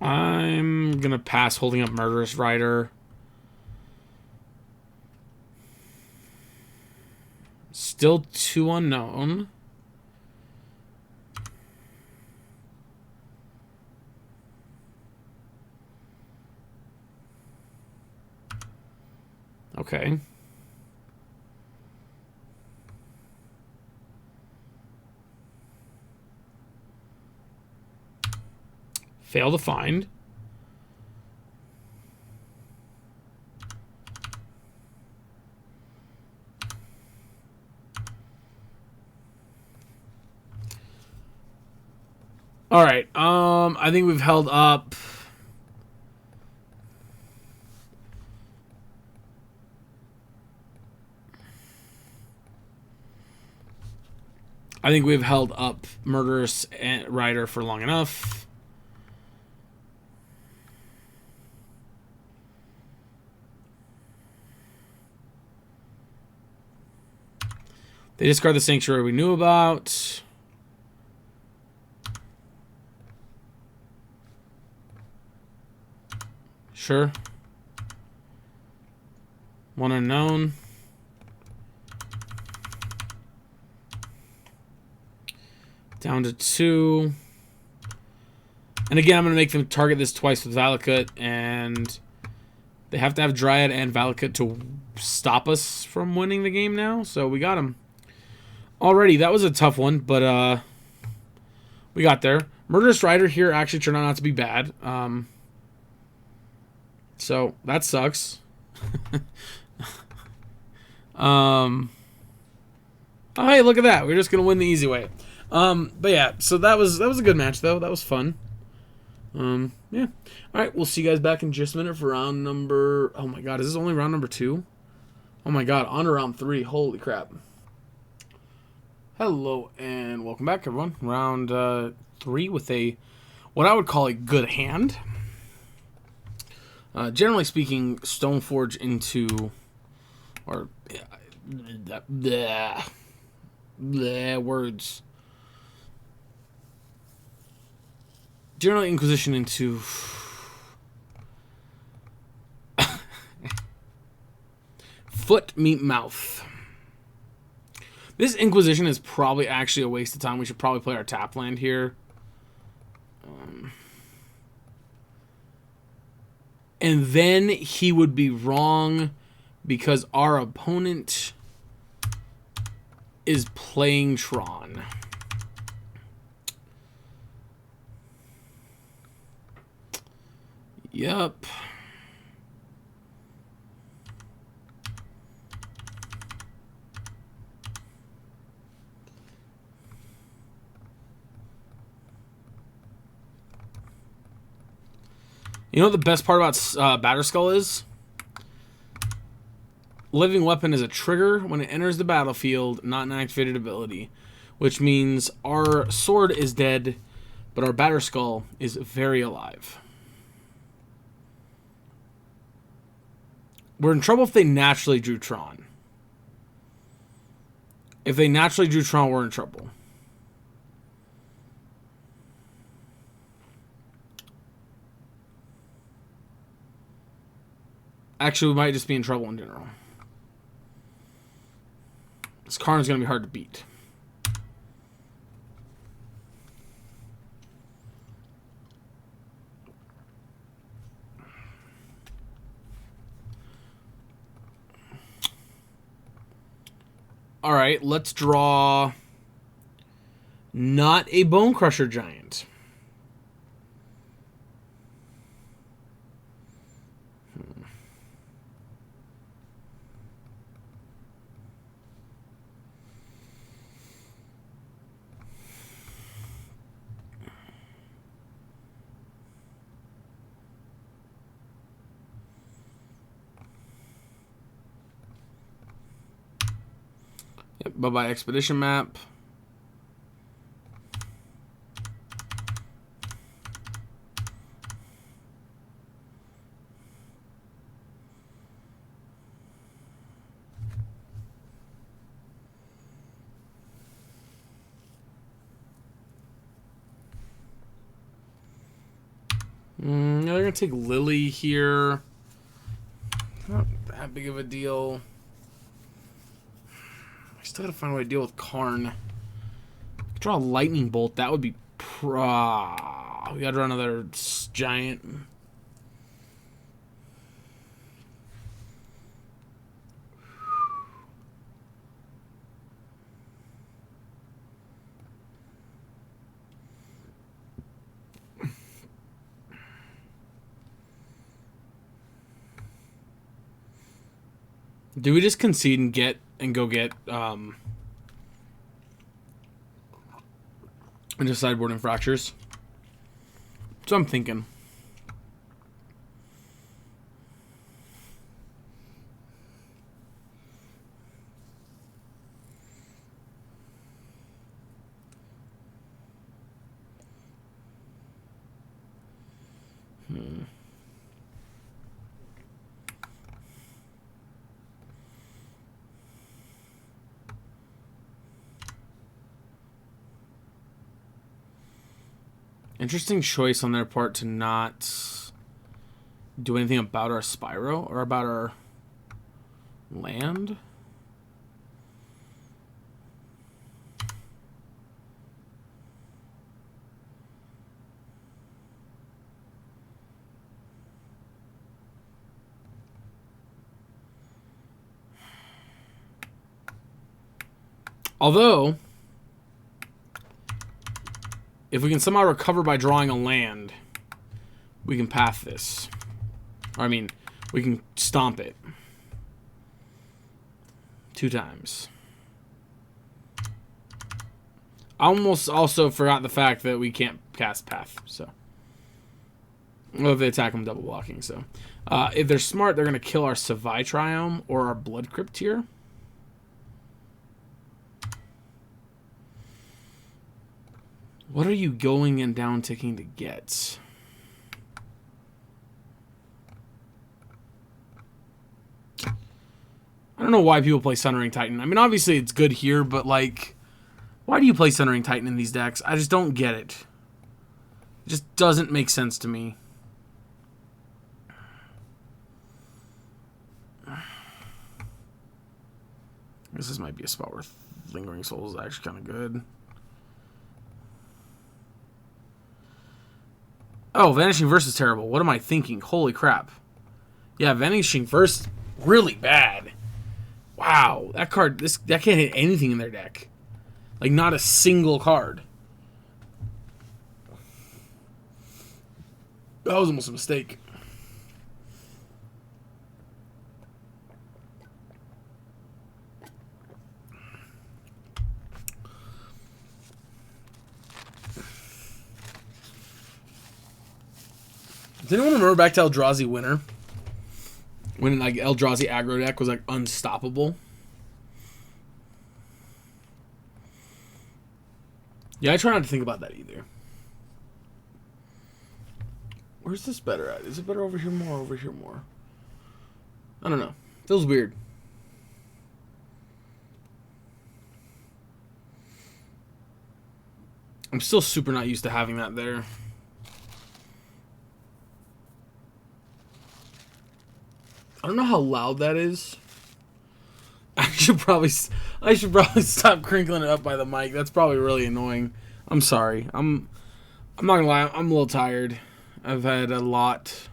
I'm gonna pass holding up Murderous Rider. Still 2 unknown. Okay. Fail to find. All right. I think we've held up. I think we've held up Murderous Rider for long enough. They discard the Sanctuary we knew about. Sure. 1 unknown. Down to 2. And again, I'm going to make them target this twice with Valakut and They have to have Dryad and Valakut to stop us from winning the game now, so we got him. Alrighty, that was a tough one, but we got there. Murderous Rider here actually turned out not to be bad. So that sucks. Oh, hey, look at that. We're just gonna win the easy way. But yeah, so that was a good match though. That was fun. Yeah. All right, we'll see you guys back in just a minute for round number. Oh my God, is this only round number 2? Oh my God, on to round 3. Holy crap. Hello and welcome back, everyone. Round 3 with what I would call a good hand. Generally speaking, Stoneforge into words. Generally, Inquisition into foot meet mouth. This Inquisition is probably actually a waste of time. We should probably play our tap land here. And then he would be wrong because our opponent is playing Tron. Yup. You know what the best part about Batterskull is? Living Weapon is a trigger when it enters the battlefield, not an activated ability. Which means our sword is dead, but our Batterskull is very alive. We're in trouble if they naturally drew Tron. If they naturally drew Tron, we're in trouble. Actually, we might just be in trouble in general. This Karn's going to be hard to beat. Alright, let's draw not a Bone Crusher Giant. Yep, bye-bye Expedition Map. They're going to take Lily here. Not that big of a deal. I still got to find a way to deal with Karn. Draw a Lightning Bolt. That would be we got to draw another giant. Do we just concede and go get into sideboarding fractures? So I'm thinking. Interesting choice on their part to not do anything about our Spyro or about our land. Although, if we can somehow recover by drawing a land, we can path this. Or, I mean, we can stomp it. 2 times. I almost also forgot the fact that we can't cast path, so. Well, if they attack them, double blocking, so. If they're smart, they're going to kill our Savai Triome or our Blood Crypt here. What are you going and down ticking to get? I don't know why people play Sundering Titan. I mean, obviously it's good here, but like, why do you play Sundering Titan in these decks? I just don't get it. It just doesn't make sense to me. I guess this might be a spot where Lingering Souls is actually kind of good. Oh, Vanishing Verse is terrible. What am I thinking? Holy crap. Yeah, Vanishing Verse, really bad. Wow, that card, that can't hit anything in their deck. Like, not a single card. That was almost a mistake. Does anyone remember back to Eldrazi Winter? When like Eldrazi aggro deck was like unstoppable? Yeah, I try not to think about that either. Where's this better at? Is it better over here more, over here more? I don't know. Feels weird. I'm still super not used to having that there. I don't know how loud that is. I should probably stop crinkling it up by the mic. That's probably really annoying. I'm sorry. I'm not gonna lie. I'm a little tired. I've had a lot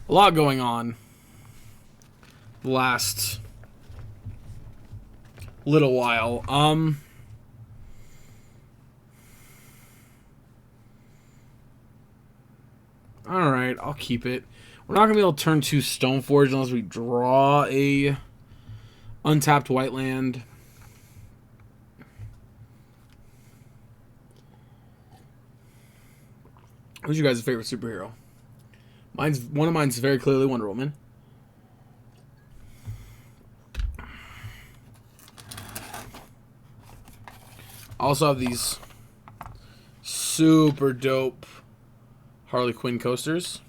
going on the last little while. All right, I'll keep it. We're not going to be able to turn 2 Stoneforge unless we draw a untapped white land. Who's your guys' favorite superhero? One of mine's very clearly Wonder Woman. I also have these super dope Harley Quinn coasters.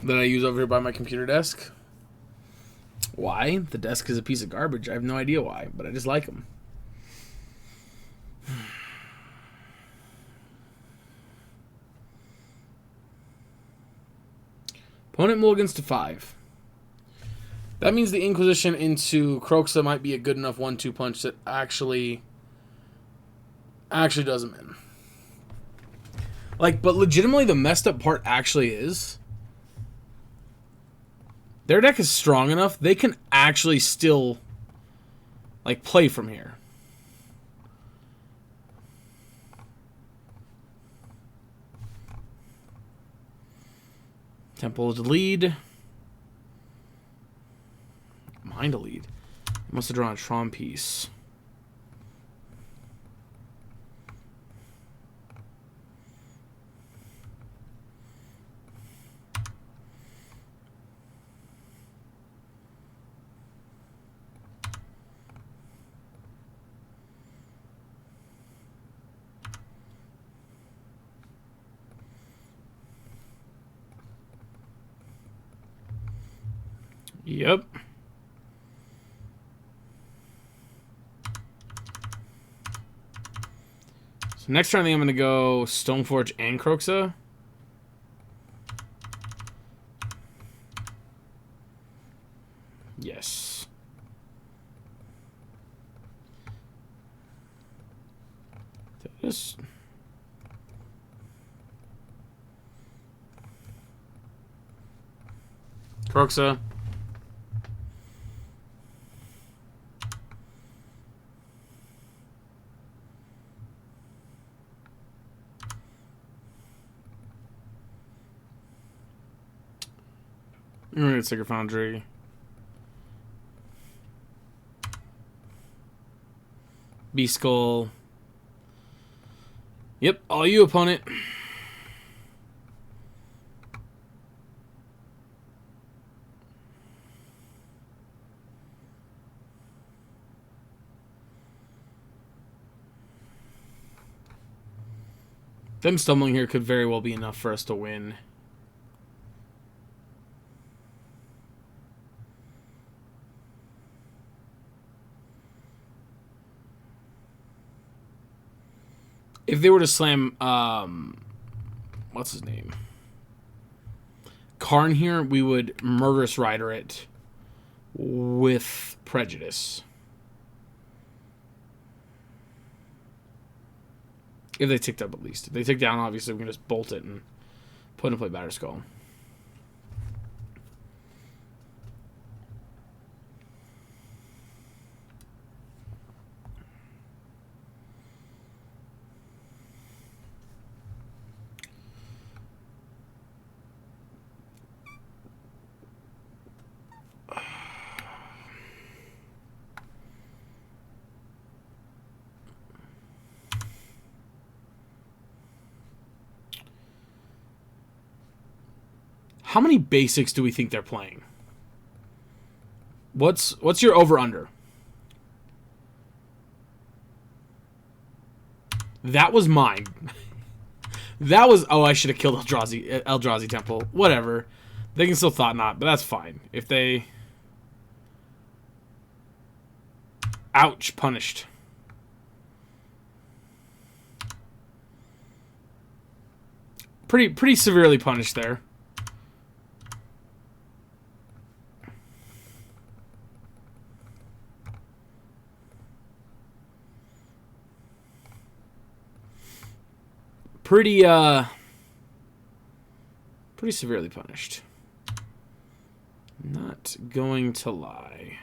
That I use over here by my computer desk. Why? The desk is a piece of garbage. I have no idea why, but I just like them. Opponent mulligans to 5. That means the Inquisition into Croxa might be a good enough 1-2 punch that actually does him in. Like, but legitimately the messed up part actually is their deck is strong enough, they can actually still, like, play from here. Temple to lead. Mine to lead. Must have drawn a Tron piece. Yep. So next turn I think I'm going to go Stoneforge and Croxa. Yes. This. Croxa. think it's Sacred Foundry. Beast Skull. Yep, all you, opponent. Them stumbling here could very well be enough for us to win. If they were to slam, what's his name? Karn here, we would Murderous Rider it with Prejudice. If they ticked up, at least. If they tick down, obviously, we can just bolt it and put into play Batterskull. How many basics do we think they're playing? What's your over-under? That was mine. That was... Oh, I should have killed Eldrazi Temple. Whatever. They can still Thought Knot, but that's fine. If they... Ouch. Punished. Pretty severely punished there. Pretty severely punished. Not going to lie.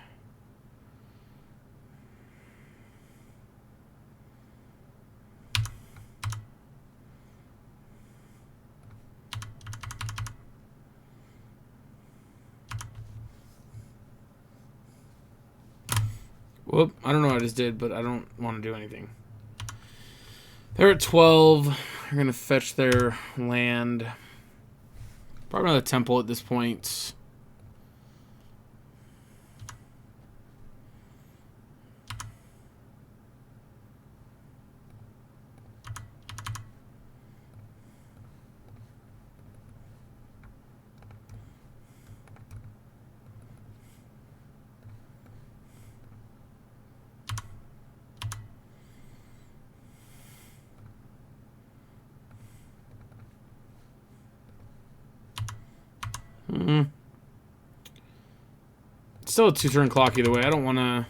Whoop, I don't know what I just did, but I don't want to do anything. They're at 12. They're going to fetch their land. Probably another temple at this point. Still a 2-turn clock either way. I don't want to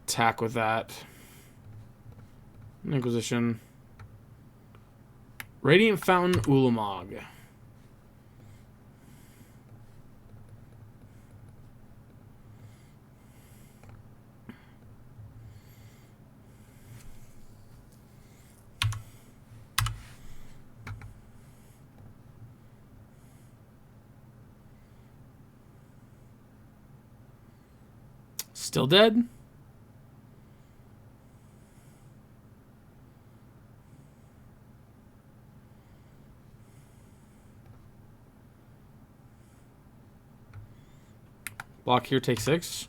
attack with that. Inquisition. Radiant Fountain Ulamog. Still dead? Block here, take 6.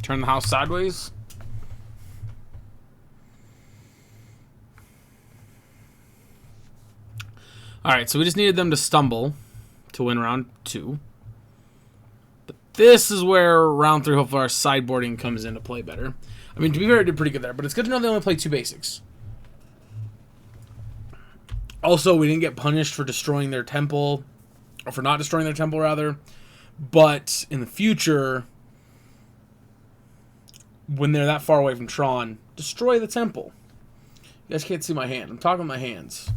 Turn the house sideways. Alright, so we just needed them to stumble to win round 2. But this is where round 3, hopefully our sideboarding comes into play better. I mean, to be fair, I did pretty good there, but it's good to know they only play 2 basics. Also, we didn't get punished for destroying their temple, or for not destroying their temple, rather. But in the future, when they're that far away from Tron, destroy the temple. You guys can't see my hand. I'm talking with my hands.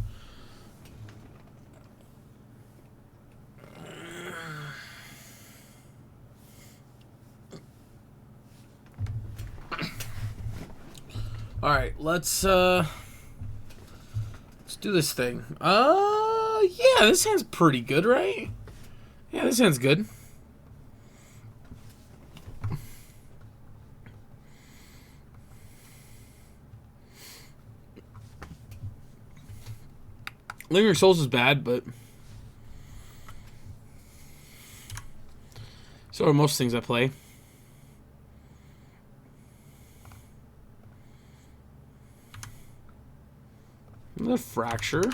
right, let's do this thing. Yeah, this hand's pretty good, right? Yeah, this hand's good. Lingering Souls is bad, but so are most things I play. Another Fracture.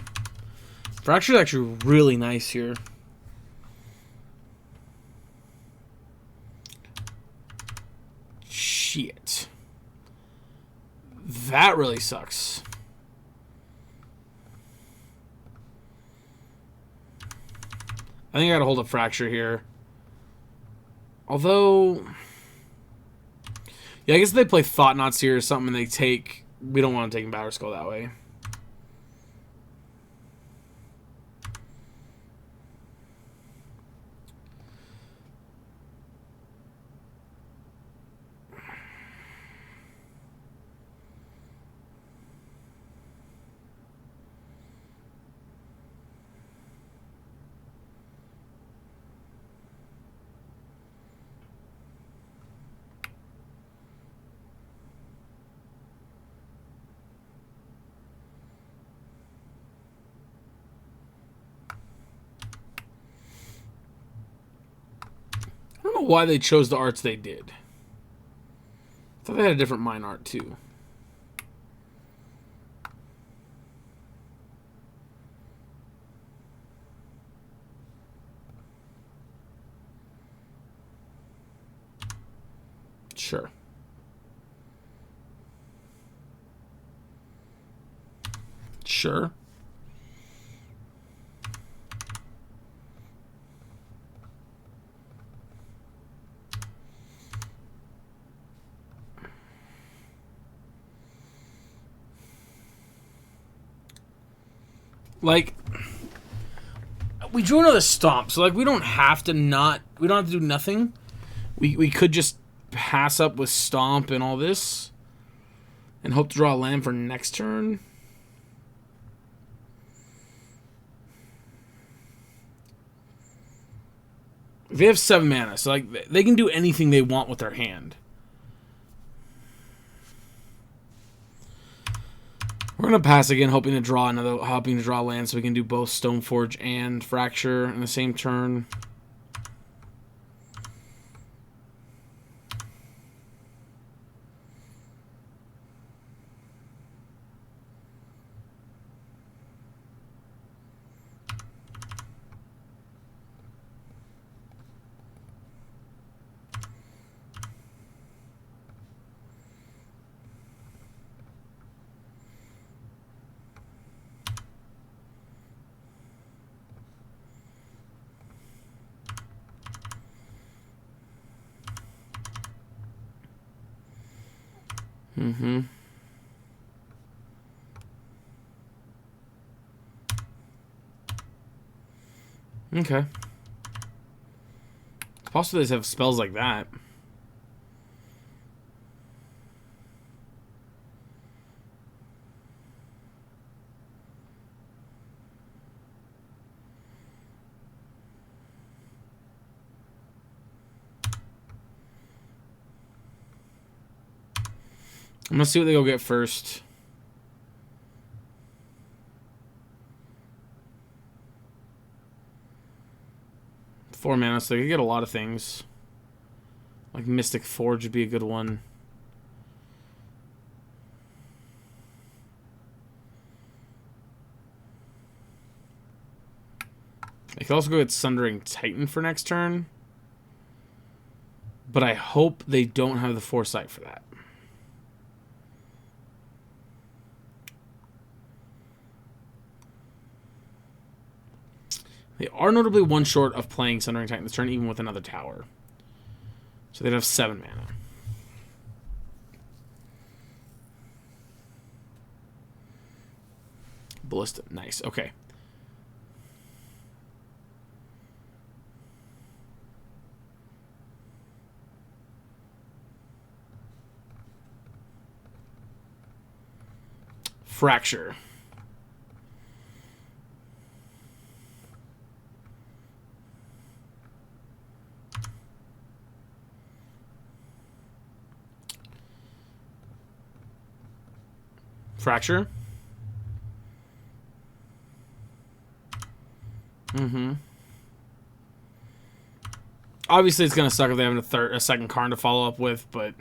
Fracture is actually really nice here. Shit. That really sucks. I think I gotta hold a Fracture here. Although, yeah, I guess if they play Thought Knots here or something and they take, we don't want to take Battle Skull that way. I don't know why they chose the arts they did. I thought they had a different mine art too. Sure. Sure. Like, we drew another stomp, so like we don't have to do nothing. We could just pass up with stomp and all this and hope to draw a land for next turn. They have 7 mana, so like they can do anything they want with their hand. We're gonna pass again, hoping to draw land so we can do both Stoneforge and Fracture in the same turn. Mm-hmm. Okay. It's possible they have spells like that. I'm gonna see what they go get first. Four mana, so they could get a lot of things. Like Mystic Forge would be a good one. They could also go get Sundering Titan for next turn. But I hope they don't have the foresight for that. They are notably one short of playing Sundering Titan this turn, even with another tower. So they'd have 7 mana. Ballista. Nice. Okay. Fracture. Fracture. Obviously, it's going to suck if they have a second card to follow up with, but...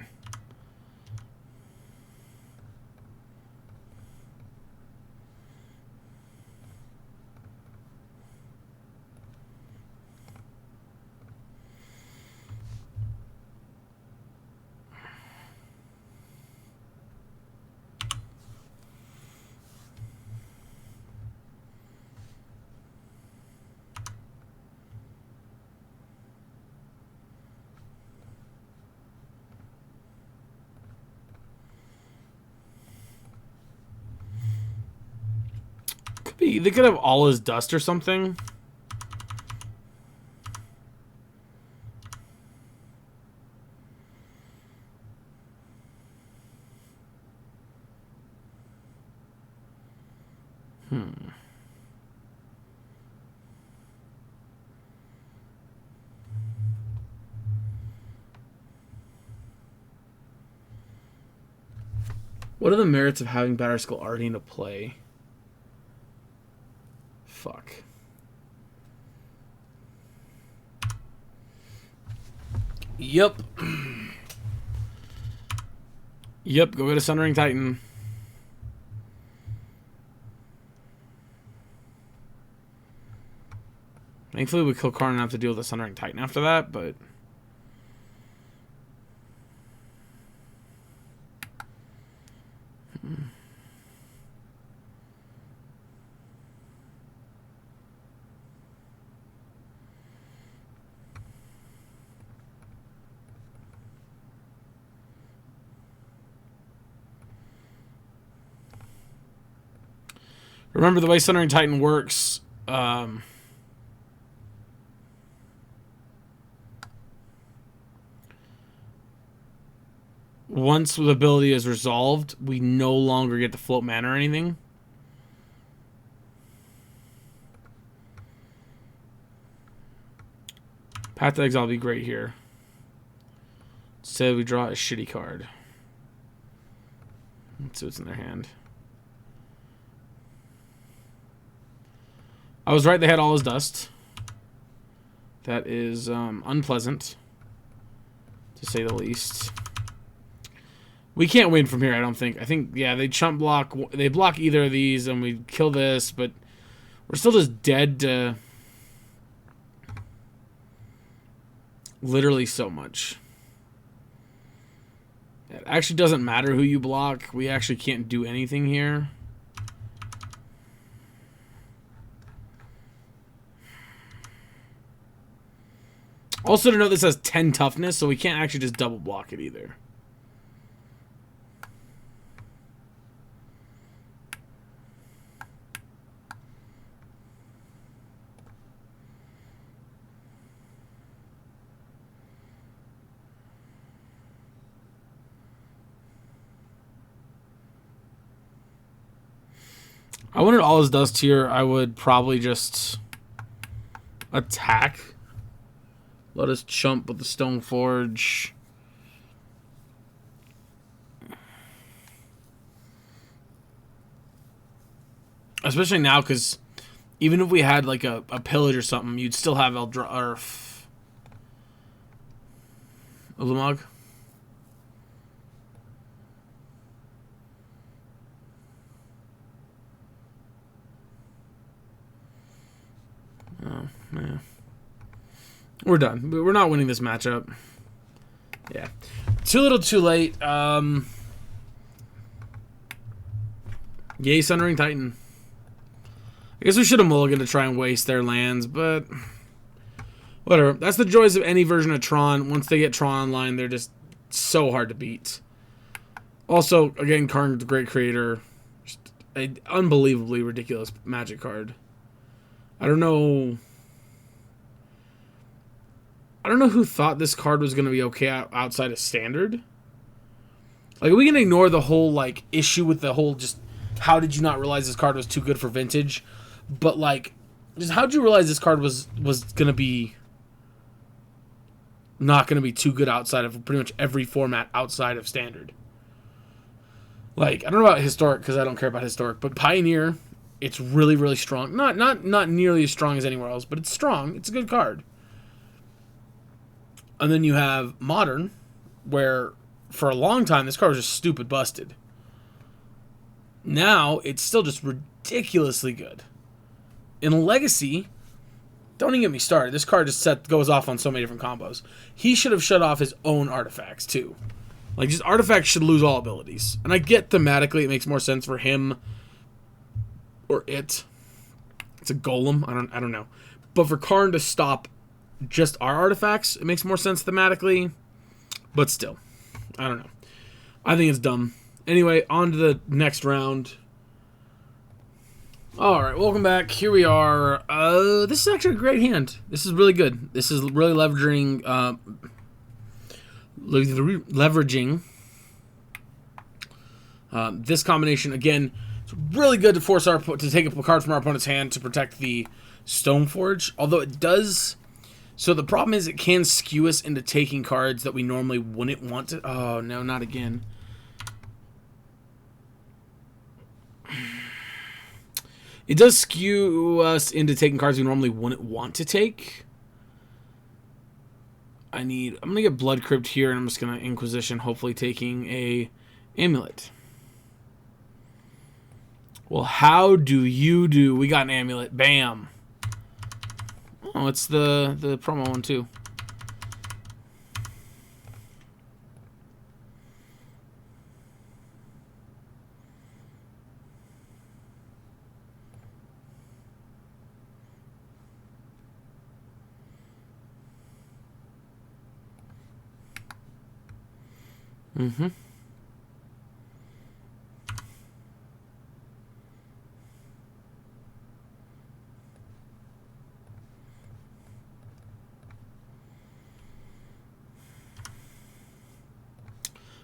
They could have all his dust or something. What are the merits of having Batterskull already into play? Fuck. Yep. Yep, go get a Sundering Titan. Thankfully, we kill Karn and have to deal with the Sundering Titan after that, but... Remember, the way Sundering Titan works, once the ability is resolved, we no longer get to float mana or anything. Path to Exile will be great here. Instead, we draw a shitty card. Let's see what's in their hand. I was right, they had all his dust. That is unpleasant, to say the least. We can't win from here, I don't think. I think, yeah, they chump block. They block either of these, and we kill this, but we're still just dead to literally so much. It actually doesn't matter who you block. We actually can't do anything here. Also to note, this has 10 toughness, so we can't actually just double block it either. I wanted all his dust here. I would probably just attack. Let us chump with the Stone Forge. Especially now, because even if we had like a pillage or something, you'd still have Ulamog. Oh, man. We're done. We're not winning this matchup. Yeah. Too little, too late. Yay, Sundering Titan. I guess we should have mulliganed to try and waste their lands, but whatever. That's the joys of any version of Tron. Once they get Tron online, they're just so hard to beat. Also, again, Karn's a great creator. Just an unbelievably ridiculous Magic card. I don't know who thought this card was going to be okay outside of Standard. Like, we can ignore the whole, like, issue with the whole just how did you not realize this card was too good for Vintage? But, like, just how did you realize this card was going to be not going to be too good outside of pretty much every format outside of Standard? Like, I don't know about Historic because I don't care about Historic, but Pioneer, it's really, really strong. Not nearly as strong as anywhere else, but it's strong. It's a good card. And then you have Modern, where for a long time this card was just stupid busted. Now it's still just ridiculously good. In Legacy, don't even get me started. This card just goes off on so many different combos. He should have shut off his own artifacts too. Like, just artifacts should lose all abilities. And I get thematically it makes more sense for him or it. It's a golem. I don't know. But for Karn to stop just our artifacts, it makes more sense thematically. But still, I don't know. I think it's dumb. Anyway, on to the next round. Alright, welcome back. Here we are. This is actually a great hand. This is really good. This is really leveraging this combination. Again, it's really good to force to take a card from our opponent's hand to protect the Stoneforge. Although it does... So the problem is it can skew us into taking cards that we normally wouldn't want to... Oh, no, not again. It does skew us into taking cards we normally wouldn't want to take. I'm going to get Blood Crypt here, and I'm just going to Inquisition, hopefully taking a Amulet. Well, how do you do? We got an Amulet. Bam. Oh, it's the promo one, too. Mm-hmm.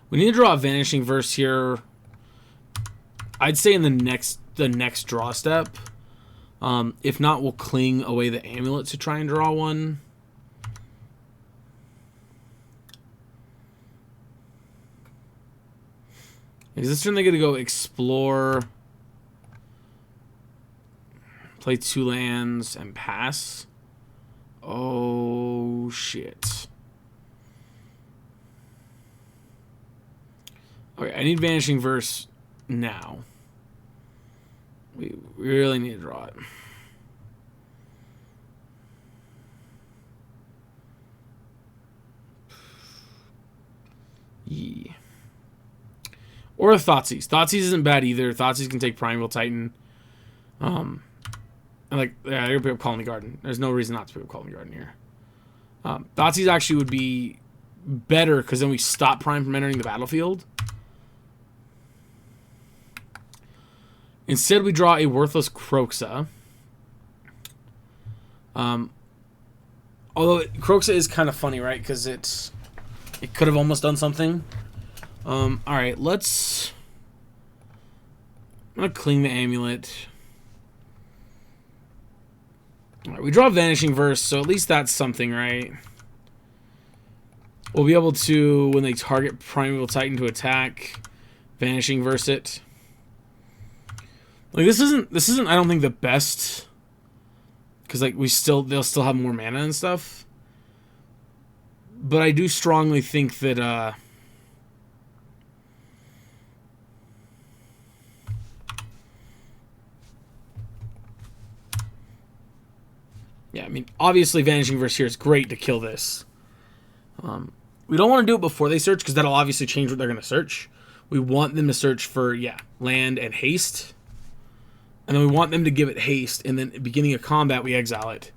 We need to draw a Vanishing Verse here. I'd say in the next draw step. If not, we'll cling away the Amulet to try and draw one. Is this turn they get to go explore, play 2 lands, and pass? Oh, shit. Okay, I need Vanishing Verse now. We really need to draw it. Yeah. Or Thoughtseize. Thoughtseize isn't bad either. Thoughtseize can take Primeval Titan. And like, yeah, they're gonna pick up Colony Garden. There's no reason not to pick up Colony Garden here. Thoughtseize actually would be better because then we stop Prime from entering the battlefield. Instead, we draw a worthless Kroxa. Although Kroxa is kind of funny, right? Because it could have almost done something. All right, let's... I'm going to cling the Amulet. All right, we draw Vanishing Verse, so at least that's something, right? We'll be able to, when they target Primeval Titan to attack, Vanishing Verse it. Like, this isn't I don't think the best, because like they'll still have more mana and stuff. But I do strongly think that yeah, I mean, obviously Vanishing Verse here is great to kill this. We don't want to do it before they search, because that'll obviously change what they're going to search. We want them to search for, yeah, land and haste. And then we want them to give it haste, and then at the beginning of combat, we exile it.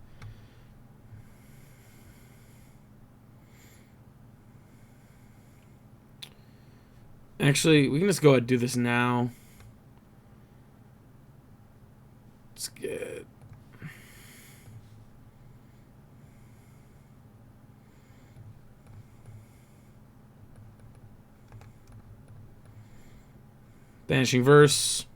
Actually, we can just go ahead and do this now. Let's get... Vanishing Verse.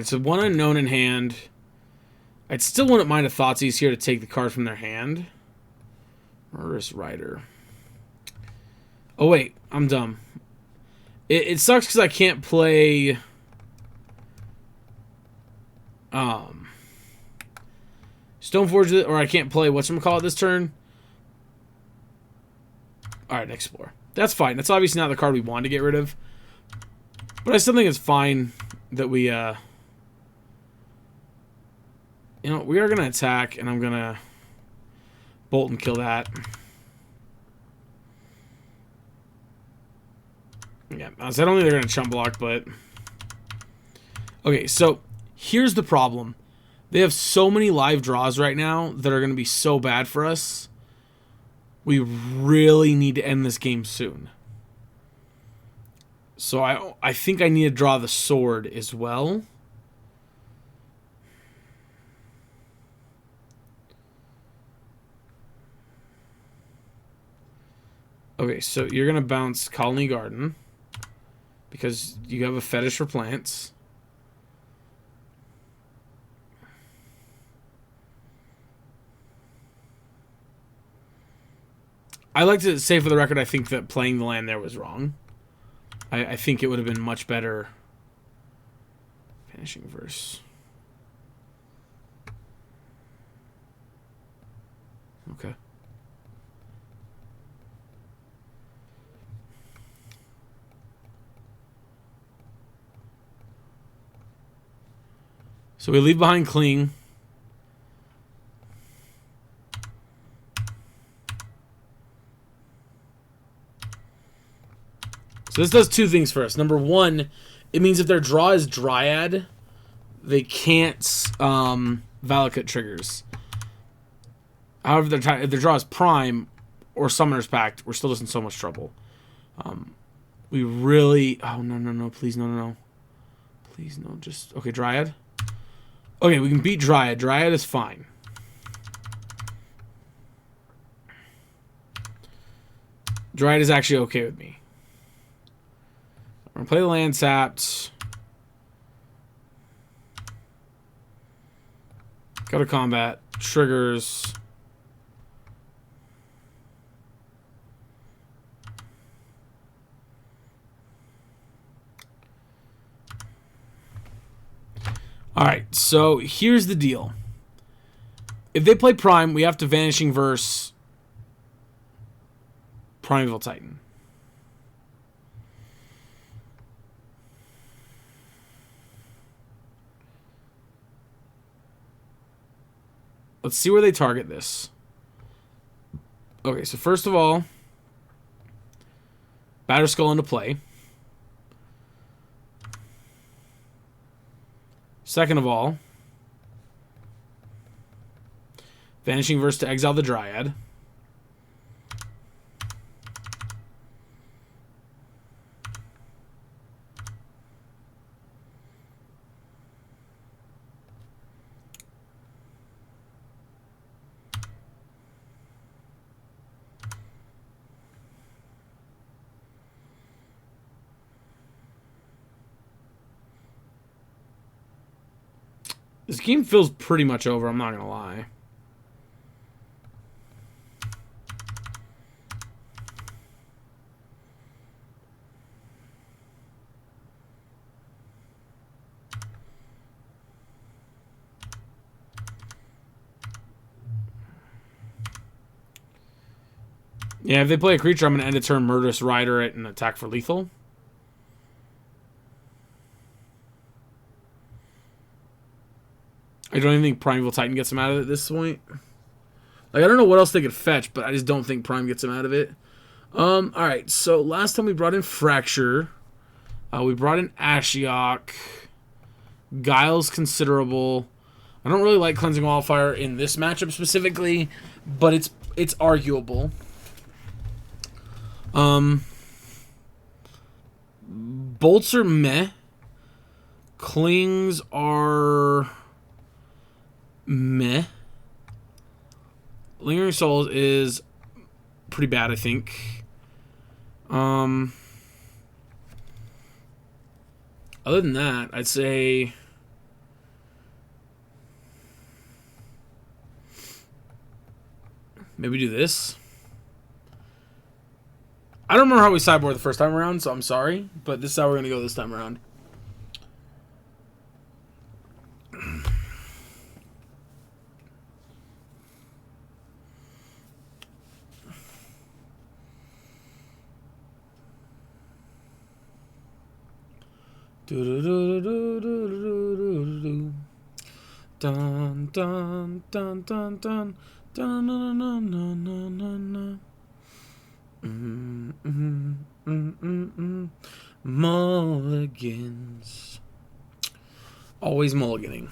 Alright, so one unknown in hand. I still wouldn't mind a Thoughtseize here to take the card from their hand. Murderous Rider. Oh, wait. I'm dumb. It sucks because I can't play... Stoneforge, or I can't play whatchamacallit this turn. Alright, Explore. That's fine. That's obviously not the card we want to get rid of. But I still think it's fine that we, you know, we are going to attack, and I'm going to bolt and kill that. Yeah, I don't think they're going to chump block, but... Okay, so here's the problem. They have so many live draws right now that are going to be so bad for us. We really need to end this game soon. So I think I need to draw the sword as well. Okay, so you're going to bounce Colony Garden because you have a fetish for plants. I like to say for the record, I think that playing the land there was wrong. I think it would have been much better. Vanishing Verse. Okay. So we leave behind Cling. So this does two things for us. Number one, it means if their draw is Dryad, they can't Valakut triggers. However, if their draw is Prime or Summoner's Pact, we're still just in so much trouble. We really... Oh, no. Please, no. Please, no. Just... Okay, Dryad. Okay, we can beat Dryad. Dryad is fine. Dryad is actually okay with me. We're going to play the land sapped. Go to combat. Triggers. Alright, so here's the deal. If they play Prime, we have to Vanishing Verse Primeval Titan. Let's see where they target this. Okay, so first of all, Batterskull into play. Second of all, Vanishing Verse to exile the Dryad. This game feels pretty much over, I'm not going to lie. Yeah, if they play a creature, I'm going to end a turn, Murderous Rider it, and attack for lethal. I don't even think Primeval Titan gets him out of it at this point. Like, I don't know what else they could fetch, but I just don't think Prime gets him out of it. Alright, so last time we brought in Fracture. We brought in Ashiok. Guile's considerable. I don't really like Cleansing Wildfire in this matchup specifically, but it's arguable. Bolts are meh. Clings are... meh. Lingering Souls is pretty bad, I think. Other than that, I'd say Maybe do this. I don't remember how we sideboard the first time around, so I'm sorry. But this is how we're going to go this time around. Dun dun dun dun dun dun dun dun dun dun. Mulligans. Always mulliganing.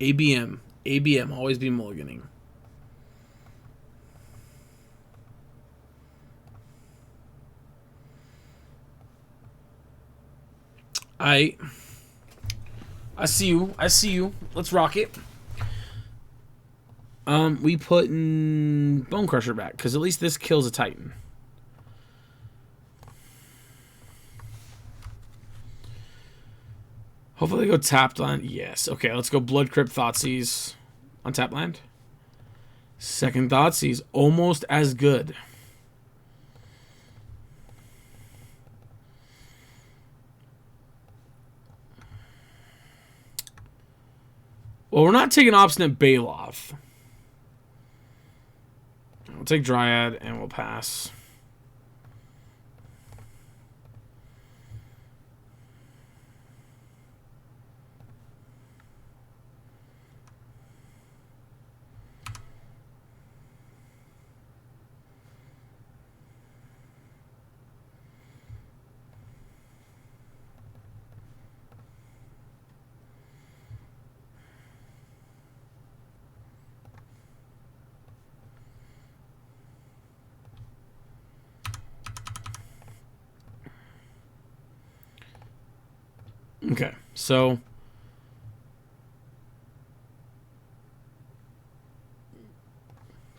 ABM. ABM. Always be mulliganing. I see you. I see you. Let's rock it. We put in Bone Crusher back, because at least this kills a Titan. Hopefully they go tapped land. Yes. Okay, let's go Blood Crypt Thoughtseize on tap land. Second Thoughtseize. Almost as good. Well, we're not taking Obstinate Baloth. We'll take Dryad and we'll pass. Okay, so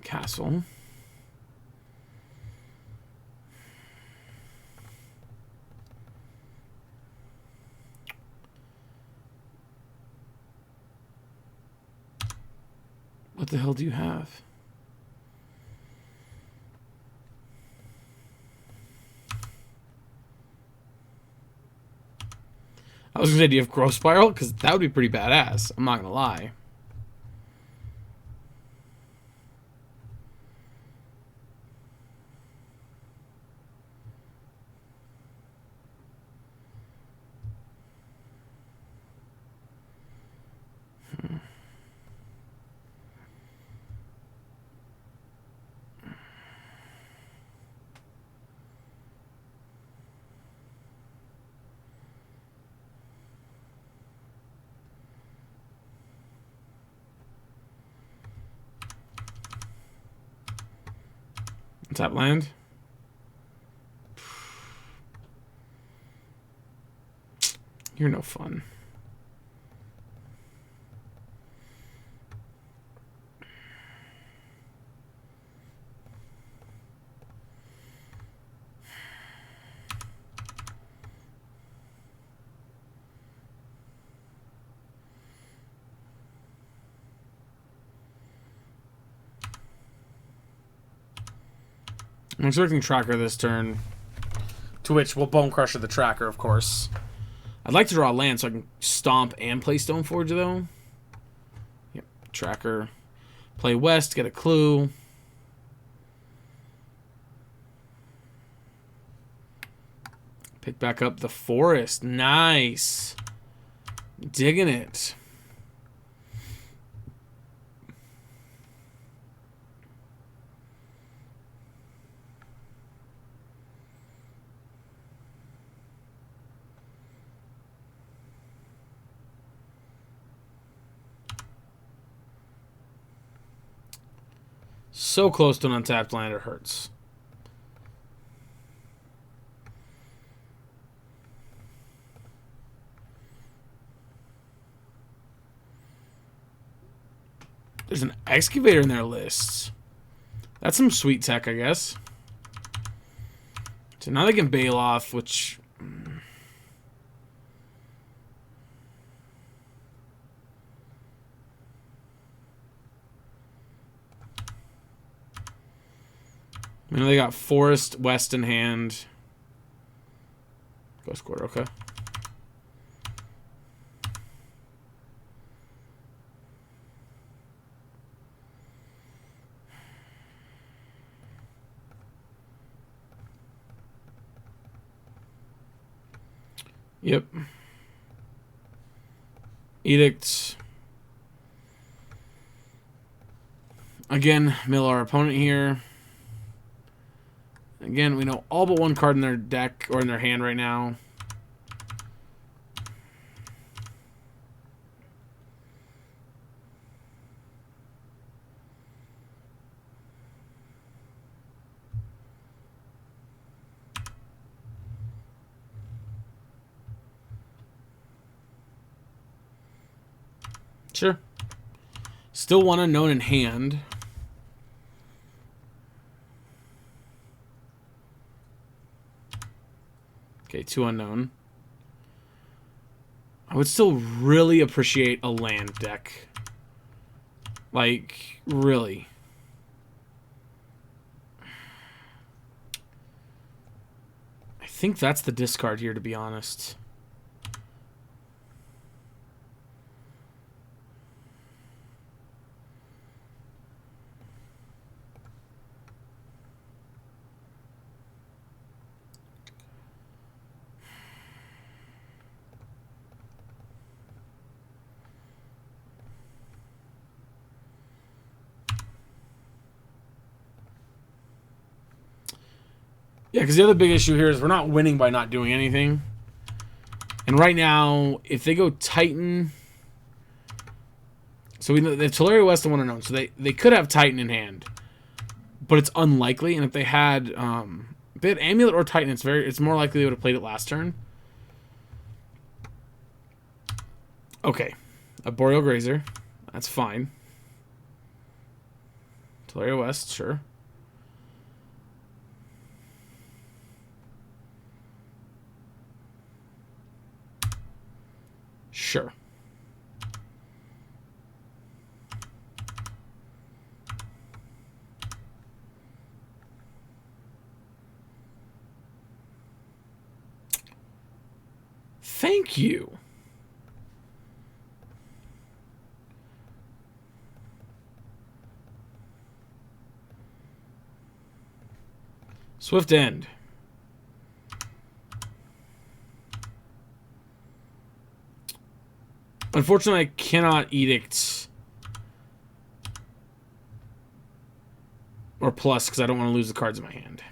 castle. What the hell do you have? I was gonna say, do you have Growth Spiral? Because that would be pretty badass. I'm not gonna lie. Tap land. You're no fun. I'm expecting Tracker this turn. To which we'll Bone Crusher the Tracker, of course. I'd like to draw a land so I can stomp and play Stoneforge, though. Yep, Tracker. Play West, get a clue. Pick back up the Forest. Nice. Digging it. So close to an untapped land, it hurts. There's an Excavator in their lists. That's some sweet tech, I guess. So now they can Baloth, which... I mean, they got Forest, West in hand. Ghost Quarter, okay. Yep. Edict. Again, mill our opponent here. Again, we know all but one card in their deck or in their hand right now. Sure. Still one unknown in hand. Okay, 2 unknown. I would still really appreciate a land deck. Like, really. I think that's the discard here, to be honest. Yeah, because the other big issue here is we're not winning by not doing anything. And right now, if they go Titan... So we the Tolaria West and one unknown. So they could have Titan in hand. But it's unlikely. And if they had Amulet or Titan, it's more likely they would have played it last turn. Okay. A Boreal Grazer. That's fine. Tolaria West, sure. Sure. Thank you. Swift End. Unfortunately, I cannot Edict or plus because I don't want to lose the cards in my hand.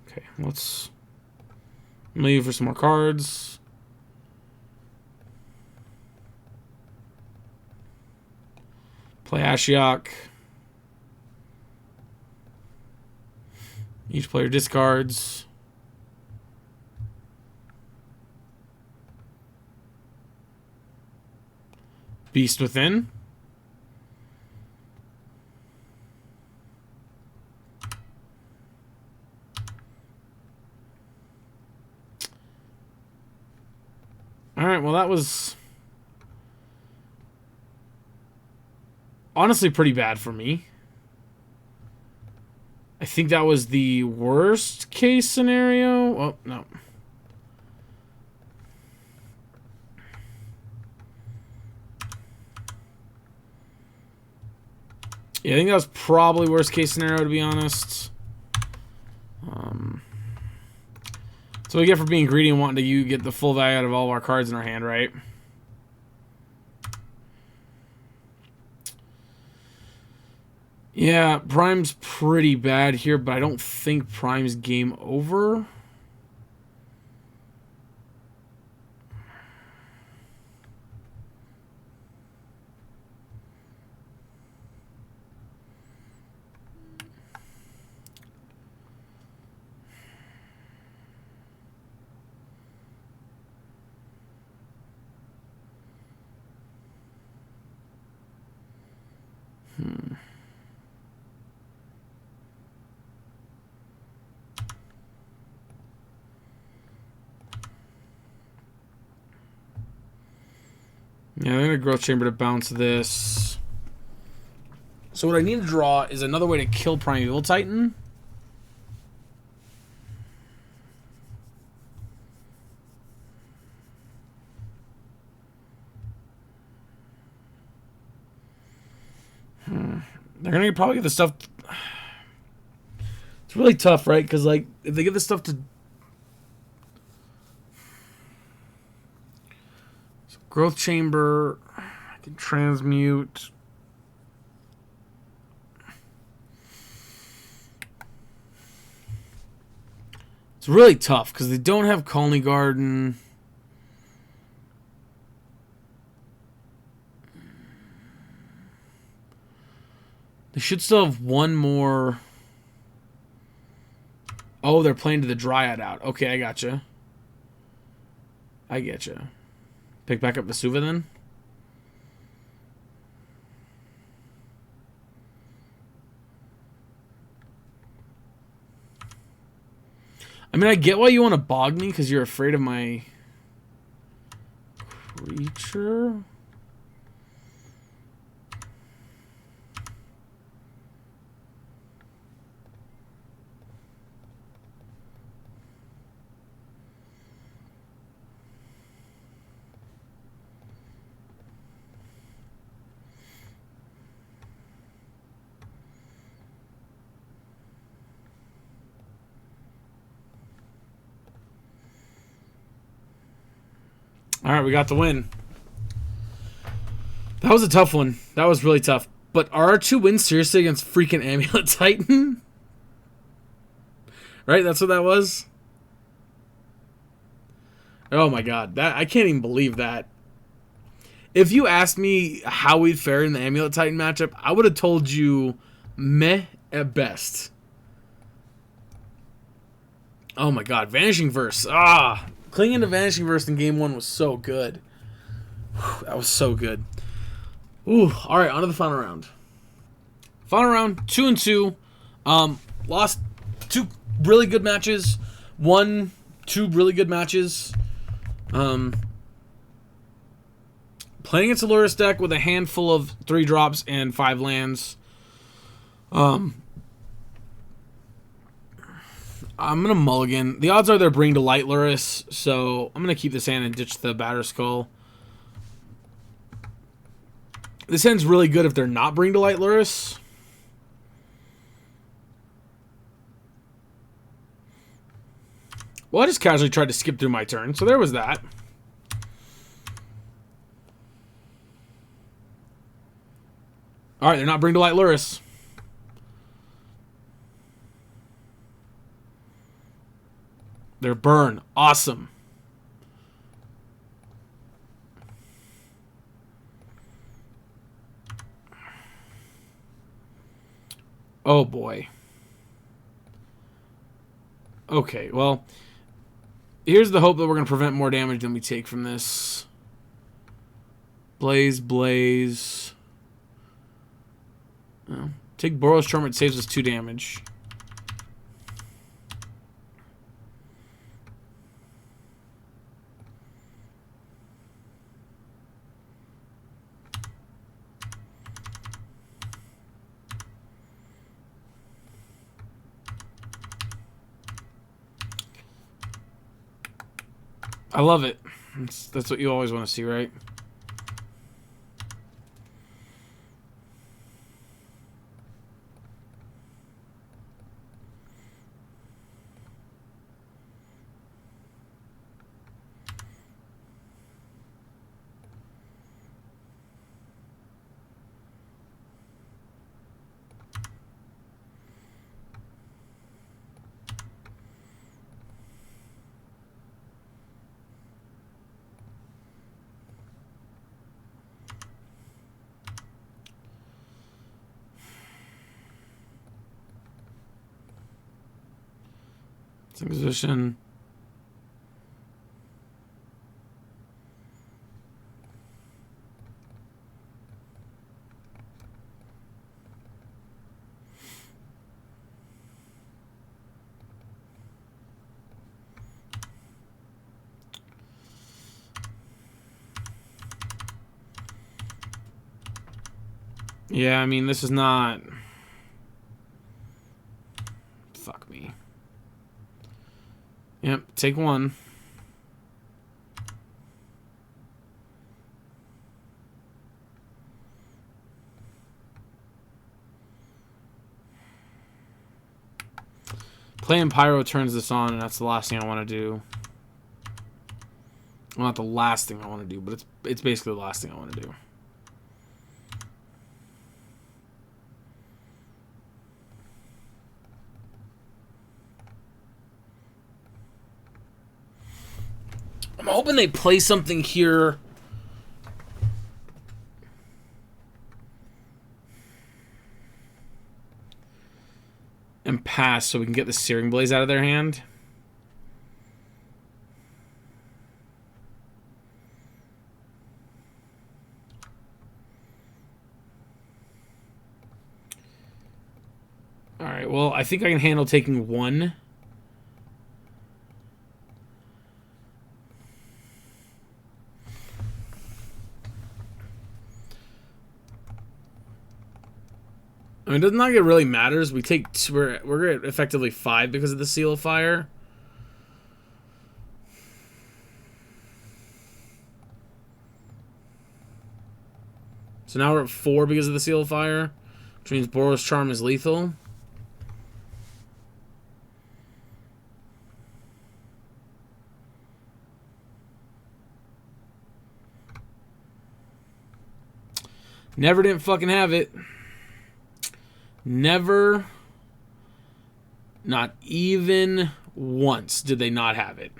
Okay, let's leave for some more cards. Play Ashiok. Each player discards. Beast Within. Alright, well that was honestly pretty bad for me. I think that was the worst case scenario. Oh, no. Yeah, I think that was probably worst case scenario, to be honest. So we get for being greedy and wanting to get the full value out of all of our cards in our hand, right? Yeah, Prime's pretty bad here, but I don't think Prime's game over. Yeah, I'm gonna Growth Chamber to bounce this. So what I need to draw is another way to kill Primeval Titan. They're gonna probably get the stuff. It's really tough, right? Because like if they get the stuff to Growth Chamber, I can transmute. It's really tough because they don't have Colony Garden. They should still have one more. Oh, they're playing to the Dryad out. Okay, I gotcha. I getcha. Pick back up Vesuva then? I mean, I get why you want to bog me, because you're afraid of my creature. All right, we got the win. That was a tough one. That was really tough. But are our 2 wins seriously against freaking Amulet Titan? Right? That's what that was? Oh my god. I can't even believe that. If you asked me how we'd fare in the Amulet Titan matchup, I would have told you meh at best. Oh my god. Vanishing Verse. Clinging to Vanishing Verse in game 1 was so good. Whew, that was so good. Ooh, alright, on to the final round. Final round, 2-2. Lost 2 really good matches. Won 2 really good matches. Playing against a Lurrus deck with a handful of 3 drops and 5 lands. I'm going to mulligan. The odds are they're Bring to Light Lurrus, so I'm going to keep this hand and ditch the Batterskull. This hand's really good if they're not Bring to Light Lurrus. Well, I just casually tried to skip through my turn, so there was that. Alright, they're not Bring to Light Lurrus. They're Burn. Awesome. Oh boy. Okay, well, here's the hope that we're going to prevent more damage than we take from this. Blaze, Blaze. Oh, take Boros Charm, it saves us 2 damage. I love it. That's what you always want to see, right? It's in position. Yeah, I mean, this is not... Fuck me. Yep, take one. Playing Pyro turns this on, and that's the last thing I want to do. Well, not the last thing I want to do, but it's basically the last thing I want to do. I'm hoping they play something here. And pass so we can get the Searing Blaze out of their hand. Alright, well, I think I can handle taking one. I mean, it does not get really matters. We take we're at effectively 5 because of the Seal of Fire. So now we're at 4 because of the Seal of Fire, which means Boros Charm is lethal. Never didn't fucking have it. Never, not even once did they not have it.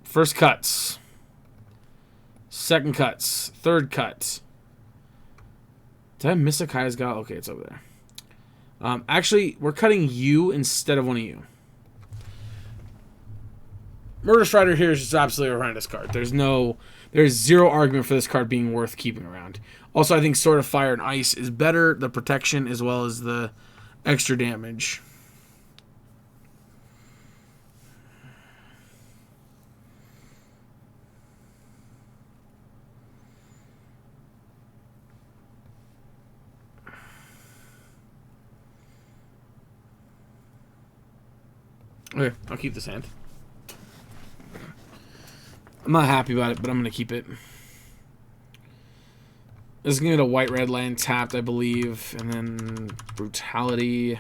First cuts. Second cuts. Third cut. Did I miss a Kaya's God? Okay, it's over there. Actually, we're cutting you instead of one of you. Murder Strider here is just absolutely a horrendous card. There's zero argument for this card being worth keeping around. Also, I think Sword of Fire and Ice is better, the protection as well as the extra damage. Okay, I'll keep this hand. I'm not happy about it, but I'm going to keep it. This is going to get a white-red land tapped, I believe. And then Brutality.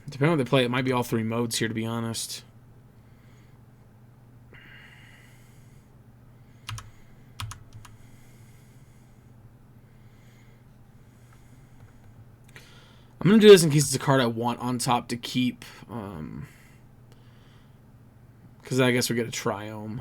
Depending on what they play, it might be all 3 modes here, to be honest. I'm going to do this in case it's a card I want on top to keep. Because I guess we get a Triome.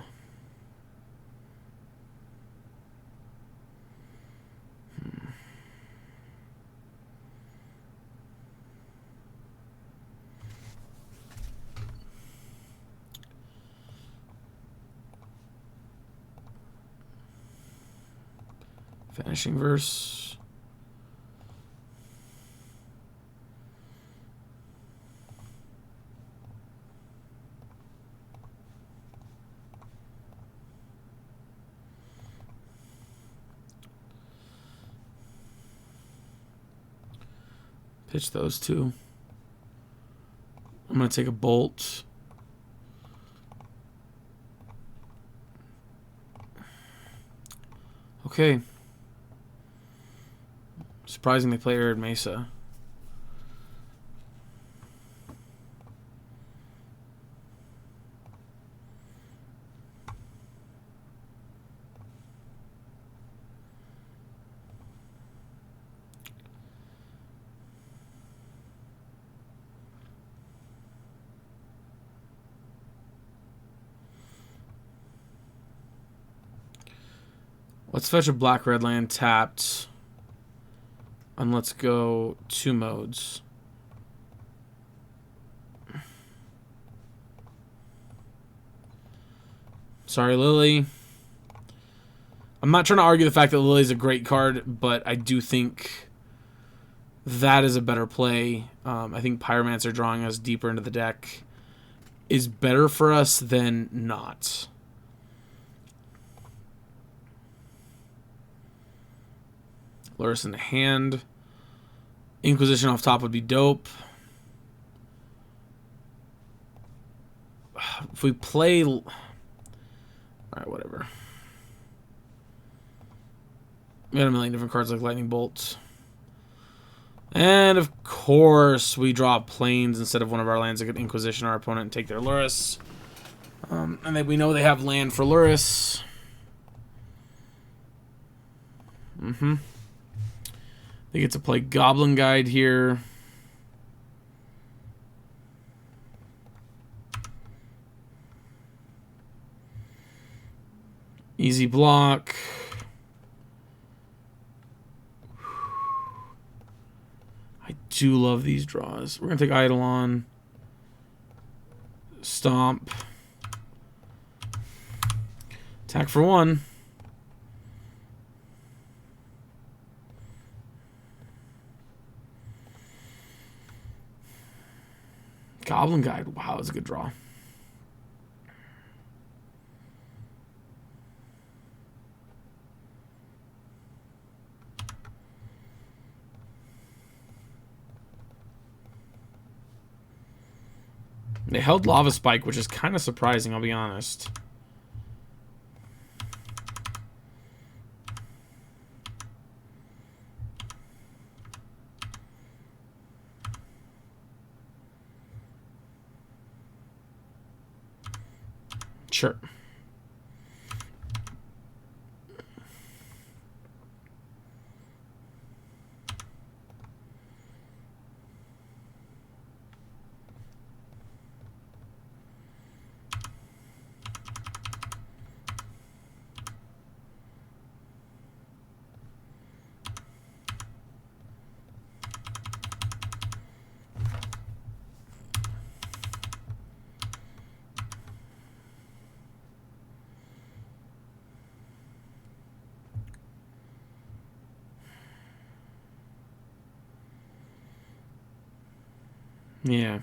Vanishing Verse. Pitch those two. I'm going to take a Bolt. Okay. Surprising they play Arid Mesa. Let's fetch a black-red land tapped. And let's go 2 modes. Sorry, Lily. I'm not trying to argue the fact that Lily's a great card, but I do think that is a better play. I think Pyromancer drawing us deeper into the deck is better for us than not. Luris in the hand. Inquisition off top would be dope. If we play... Alright, whatever. We got a million different cards like Lightning Bolt. And of course, we draw planes instead of one of our lands that could Inquisition our opponent and take their Luris. And then we know they have land for Luris. They get to play Goblin Guide here. Easy block. I do love these draws. We're going to take Eidolon. Stomp. Attack for 1. Goblin Guide. Wow, that's a good draw. They held Lava Spike, which is kind of surprising, I'll be honest. Sure. Yeah.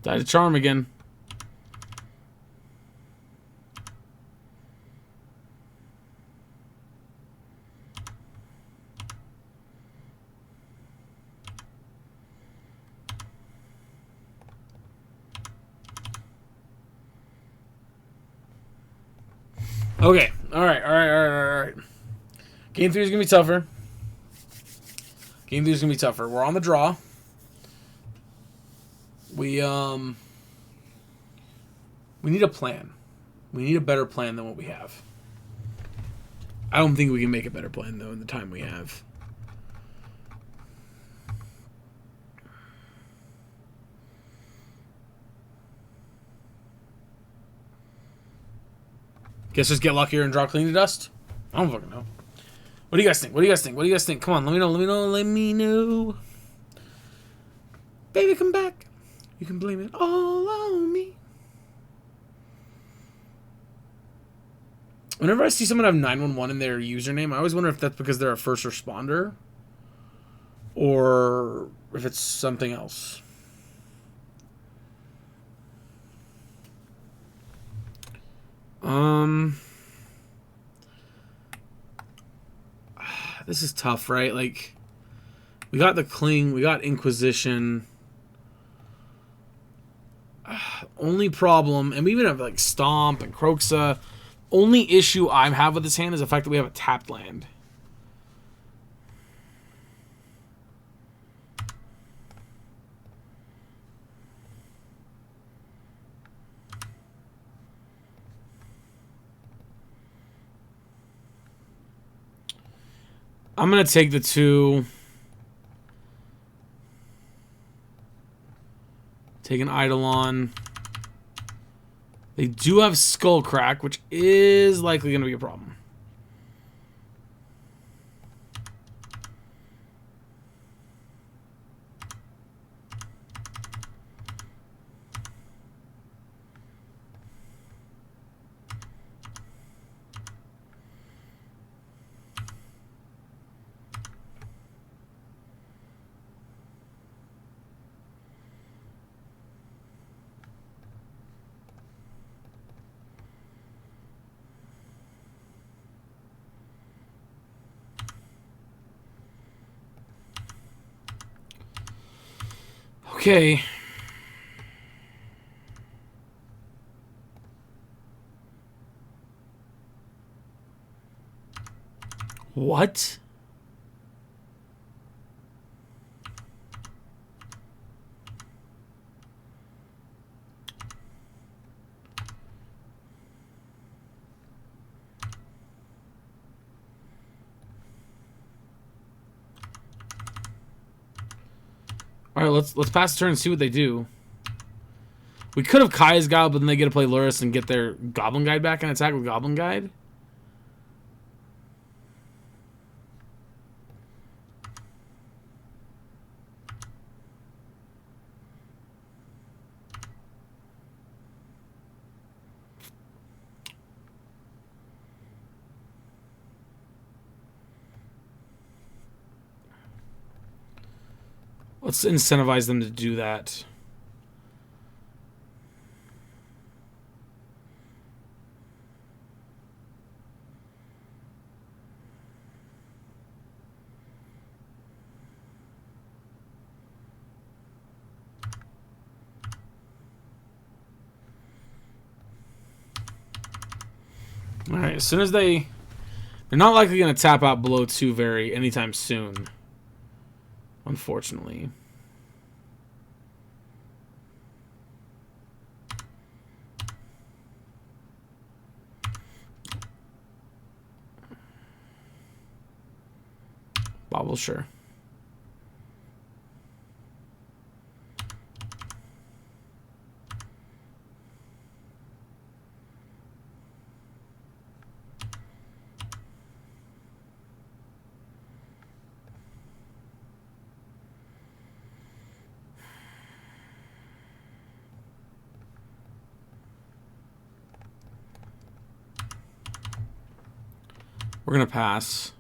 Die to Charm again. Okay. All right. Game 3 is going to be tougher. We're on the draw. We need a plan. We need a better plan than what we have. I don't think we can make a better plan, though, in the time we have. Guess just get luckier and draw clean to dust? I don't fucking know. What do you guys think? Come on, let me know. Baby, come back. You can blame it all on me. Whenever I see someone have 911 in their username, I always wonder if that's because they're a first responder or if it's something else. This is tough, right? Like, we got the Cling, we got Inquisition. Only problem, and we even have like Stomp and Kroxa. Only issue I have with this hand is the fact that we have a tapped land. I'm going to take the 2. Take an Eidolon. They do have Skullcrack, which is likely going to be a problem. Okay. What? All right, let's pass the turn and see what they do. We could have Kaya's Guide, but then they get to play Luris and get their Goblin Guide back and attack with Goblin Guide. Let's incentivize them to do that. All right, as soon as they're not likely going to tap out below 2 anytime soon. Unfortunately. Bobble, sure. We're going to pass.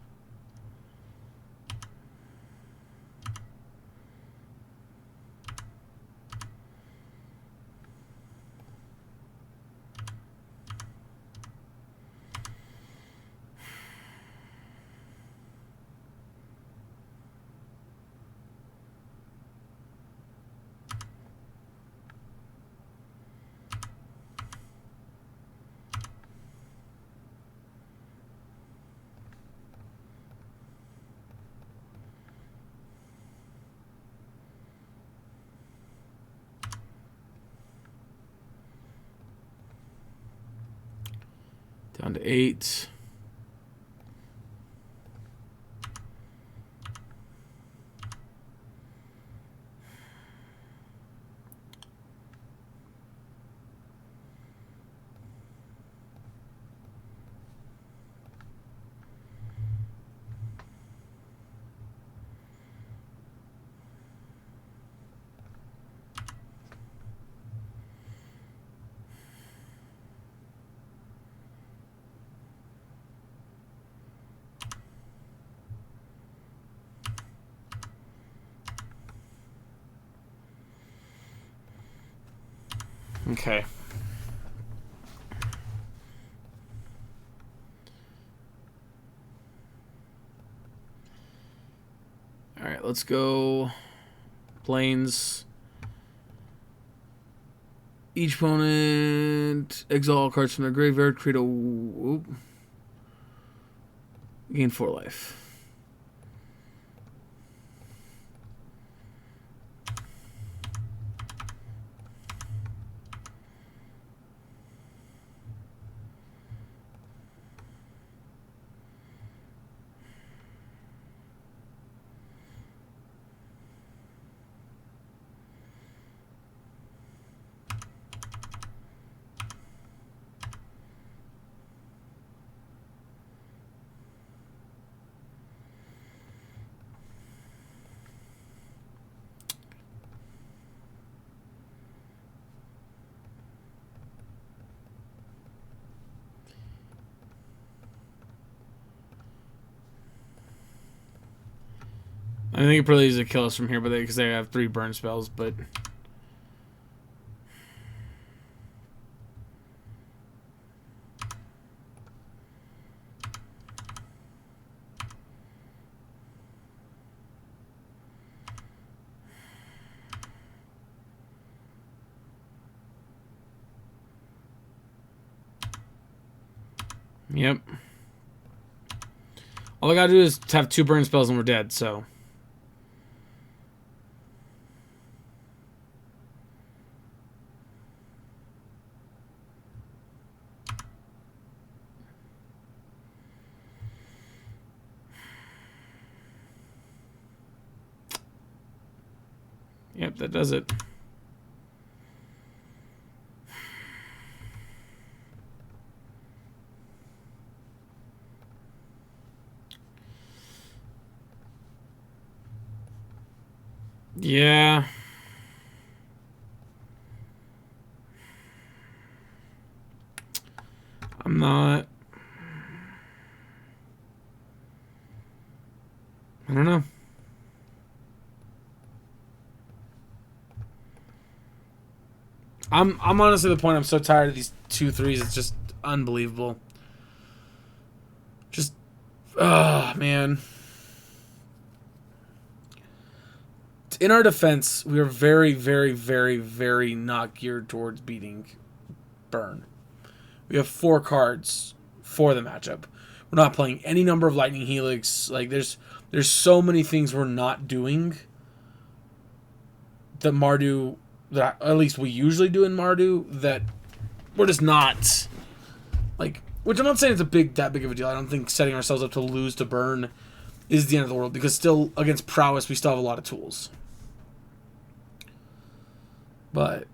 Down to 8. Okay. All right, let's go. Plains. Each opponent exile all cards from their graveyard, create a whoop. Gain 4 life. I think it probably is to kill us from here, but because they have 3 burn spells, but. Yep. All I gotta do is have 2 burn spells and we're dead, so. Yep, that does it. Yeah. I'm not. I don't know. I'm honestly at the point I'm so tired of these 2-3s. It's just unbelievable. Just, man. In our defense, we are very, very, very, very not geared towards beating Burn. We have 4 cards for the matchup. We're not playing any number of Lightning Helix. Like there's so many things we're not doing that Mardu, that at least we usually do in Mardu, that we're just not like. Which I'm not saying it's that big of a deal. I don't think setting ourselves up to lose to Burn is the end of the world, because still against Prowess we still have a lot of tools. But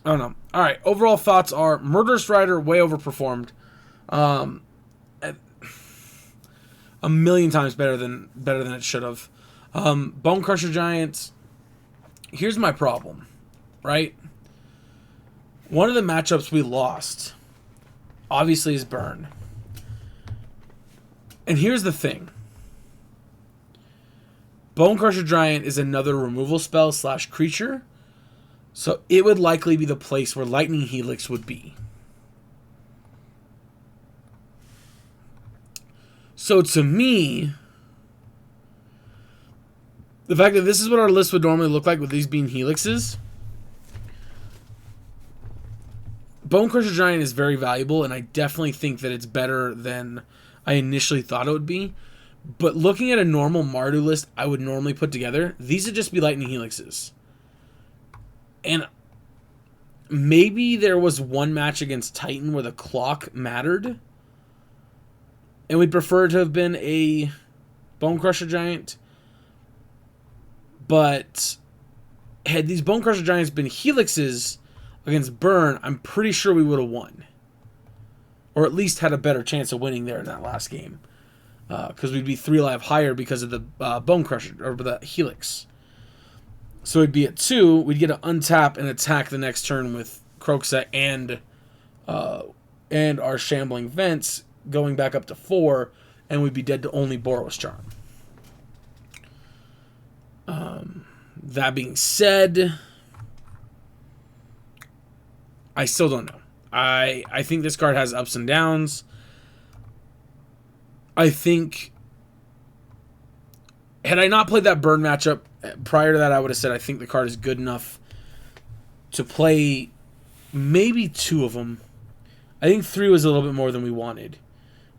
I don't know. All right. Overall thoughts are Murderous Rider way overperformed, a million times better than it should have. Bone Crusher Giant. Here's my problem, right? One of the matchups we lost, obviously, is Burn. And here's the thing. Bone Crusher Giant is another removal spell / creature, so it would likely be the place where Lightning Helix would be. So to me, the fact that this is what our list would normally look like with these being Helixes, Bone Crusher Giant is very valuable, and I definitely think that it's better than I initially thought it would be. But looking at a normal Mardu list I would normally put together, these would just be Lightning Helixes. And maybe there was one match against Titan where the clock mattered, and we'd prefer to have been a Bone Crusher Giant. But had these Bone Crusher Giants been Helixes against Burn, I'm pretty sure we would have won. Or at least had a better chance of winning there in that last game. Because we'd be 3 life higher because of the Bone Crusher, or the Helix. So we'd be at 2, we'd get to untap and attack the next turn with Kroxa and our Shambling Vents, going back up to 4, and we'd be dead to only Boros Charm. That being said, I still don't know. I think this card has ups and downs. I think, had I not played that Burn matchup prior to that, I would have said I think the card is good enough to play maybe 2 of them. I think 3 was a little bit more than we wanted.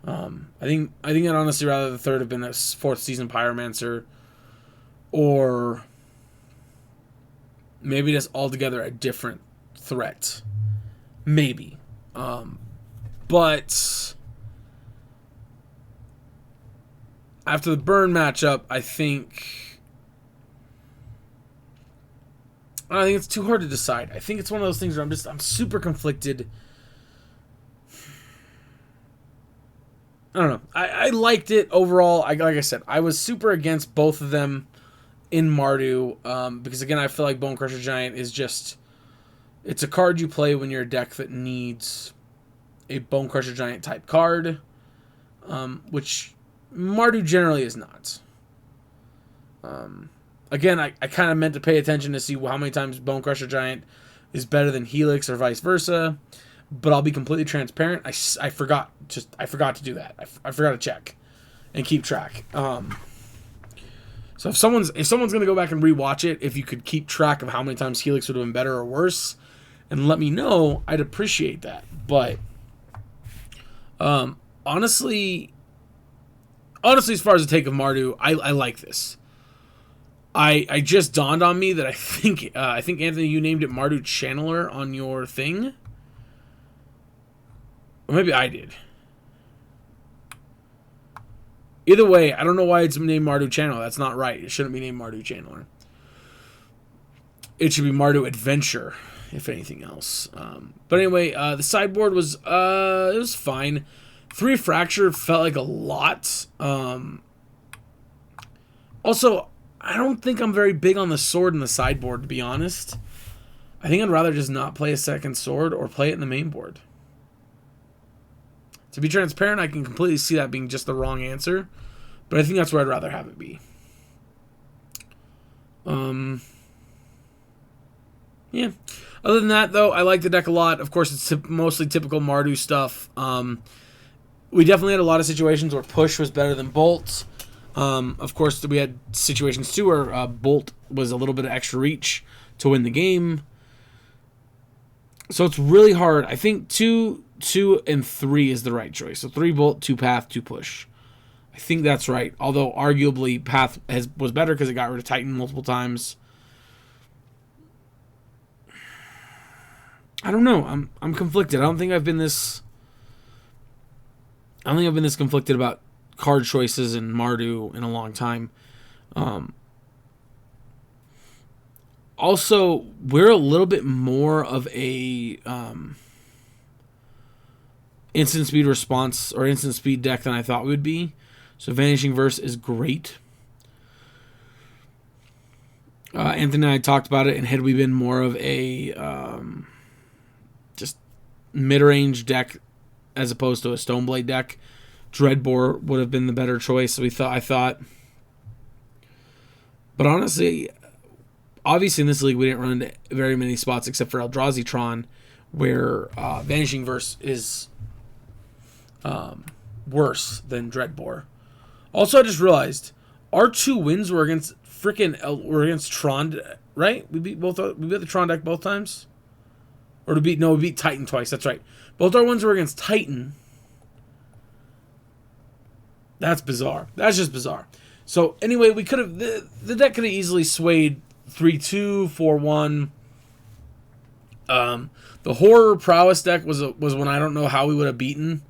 I think I'd honestly rather the 3rd have been a 4th season Pyromancer, or maybe just altogether a different threat. Maybe. But after the Burn matchup, I think it's too hard to decide. I think it's one of those things where I'm super conflicted. I don't know. I liked it overall. Like I said, I was super against both of them in Mardu, because again, I feel like Bone Crusher Giant is just, it's a card you play when you're a deck that needs a Bone Crusher Giant type card, which Mardu generally is not. Again, I kind of meant to pay attention to see how many times Bone Crusher Giant is better than Helix or vice versa. But I'll be completely transparent. I forgot to do that. I forgot to check and keep track. So if someone's gonna go back and rewatch it, if you could keep track of how many times Helix would have been better or worse, and let me know, I'd appreciate that. But honestly, as far as the take of Mardu, I like this. I just dawned on me that I think Anthony, you named it Mardu Channeler on your thing. Or maybe I did. Either way, I don't know why it's named Mardu Channeler. That's not right. It shouldn't be named Mardu Channeler. It should be Mardu Adventure, if anything else. But anyway, the sideboard was it was fine. 3 Fracture felt like a lot. Also, I don't think I'm very big on the sword in the sideboard, to be honest. I think I'd rather just not play a second sword or play it in the main board. To be transparent, I can completely see that being just the wrong answer, but I think that's where I'd rather have it be. Yeah. Other than that, though, I like the deck a lot. Of course, it's mostly typical Mardu stuff. We definitely had a lot of situations where push was better than bolt. Of course, we had situations, too, where bolt was a little bit of extra reach to win the game. So it's really hard. I think 2 and 3 is the right choice. So 3 bolt, 2 path, 2 push. I think that's right. Although arguably path was better because it got rid of Titan multiple times. I don't know. I'm conflicted. I don't think I've been this conflicted about card choices in Mardu in a long time. Also, we're a little bit more of a instant speed response or instant speed deck than I thought we would be. So Vanishing Verse is great. Anthony and I talked about it, and had we been more of a just mid-range deck as opposed to a Stoneblade deck, Dreadbore would have been the better choice. I thought. But honestly, obviously in this league we didn't run into very many spots except for Eldrazi Tron, where Vanishing Verse is worse than Dreadbore. Also, I just realized our 2 wins were against against Tron, right? We beat the Tron deck both times, or we beat Titan twice. That's right. Both our wins were against Titan. That's bizarre. That's just bizarre. So anyway, we could have the deck could have easily swayed 3-2, 4-1. The Horror Prowess deck was one I don't know how we would have beaten.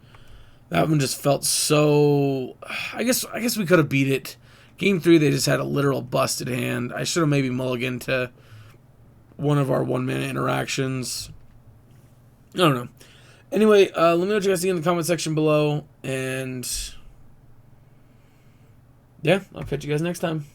That one just felt so. I guess we could have beat it. Game 3, they just had a literal busted hand. I should have maybe mulliganed to one of our 1-mana interactions. I don't know. Anyway, let me know what you guys think in the comment section below, and yeah, I'll catch you guys next time.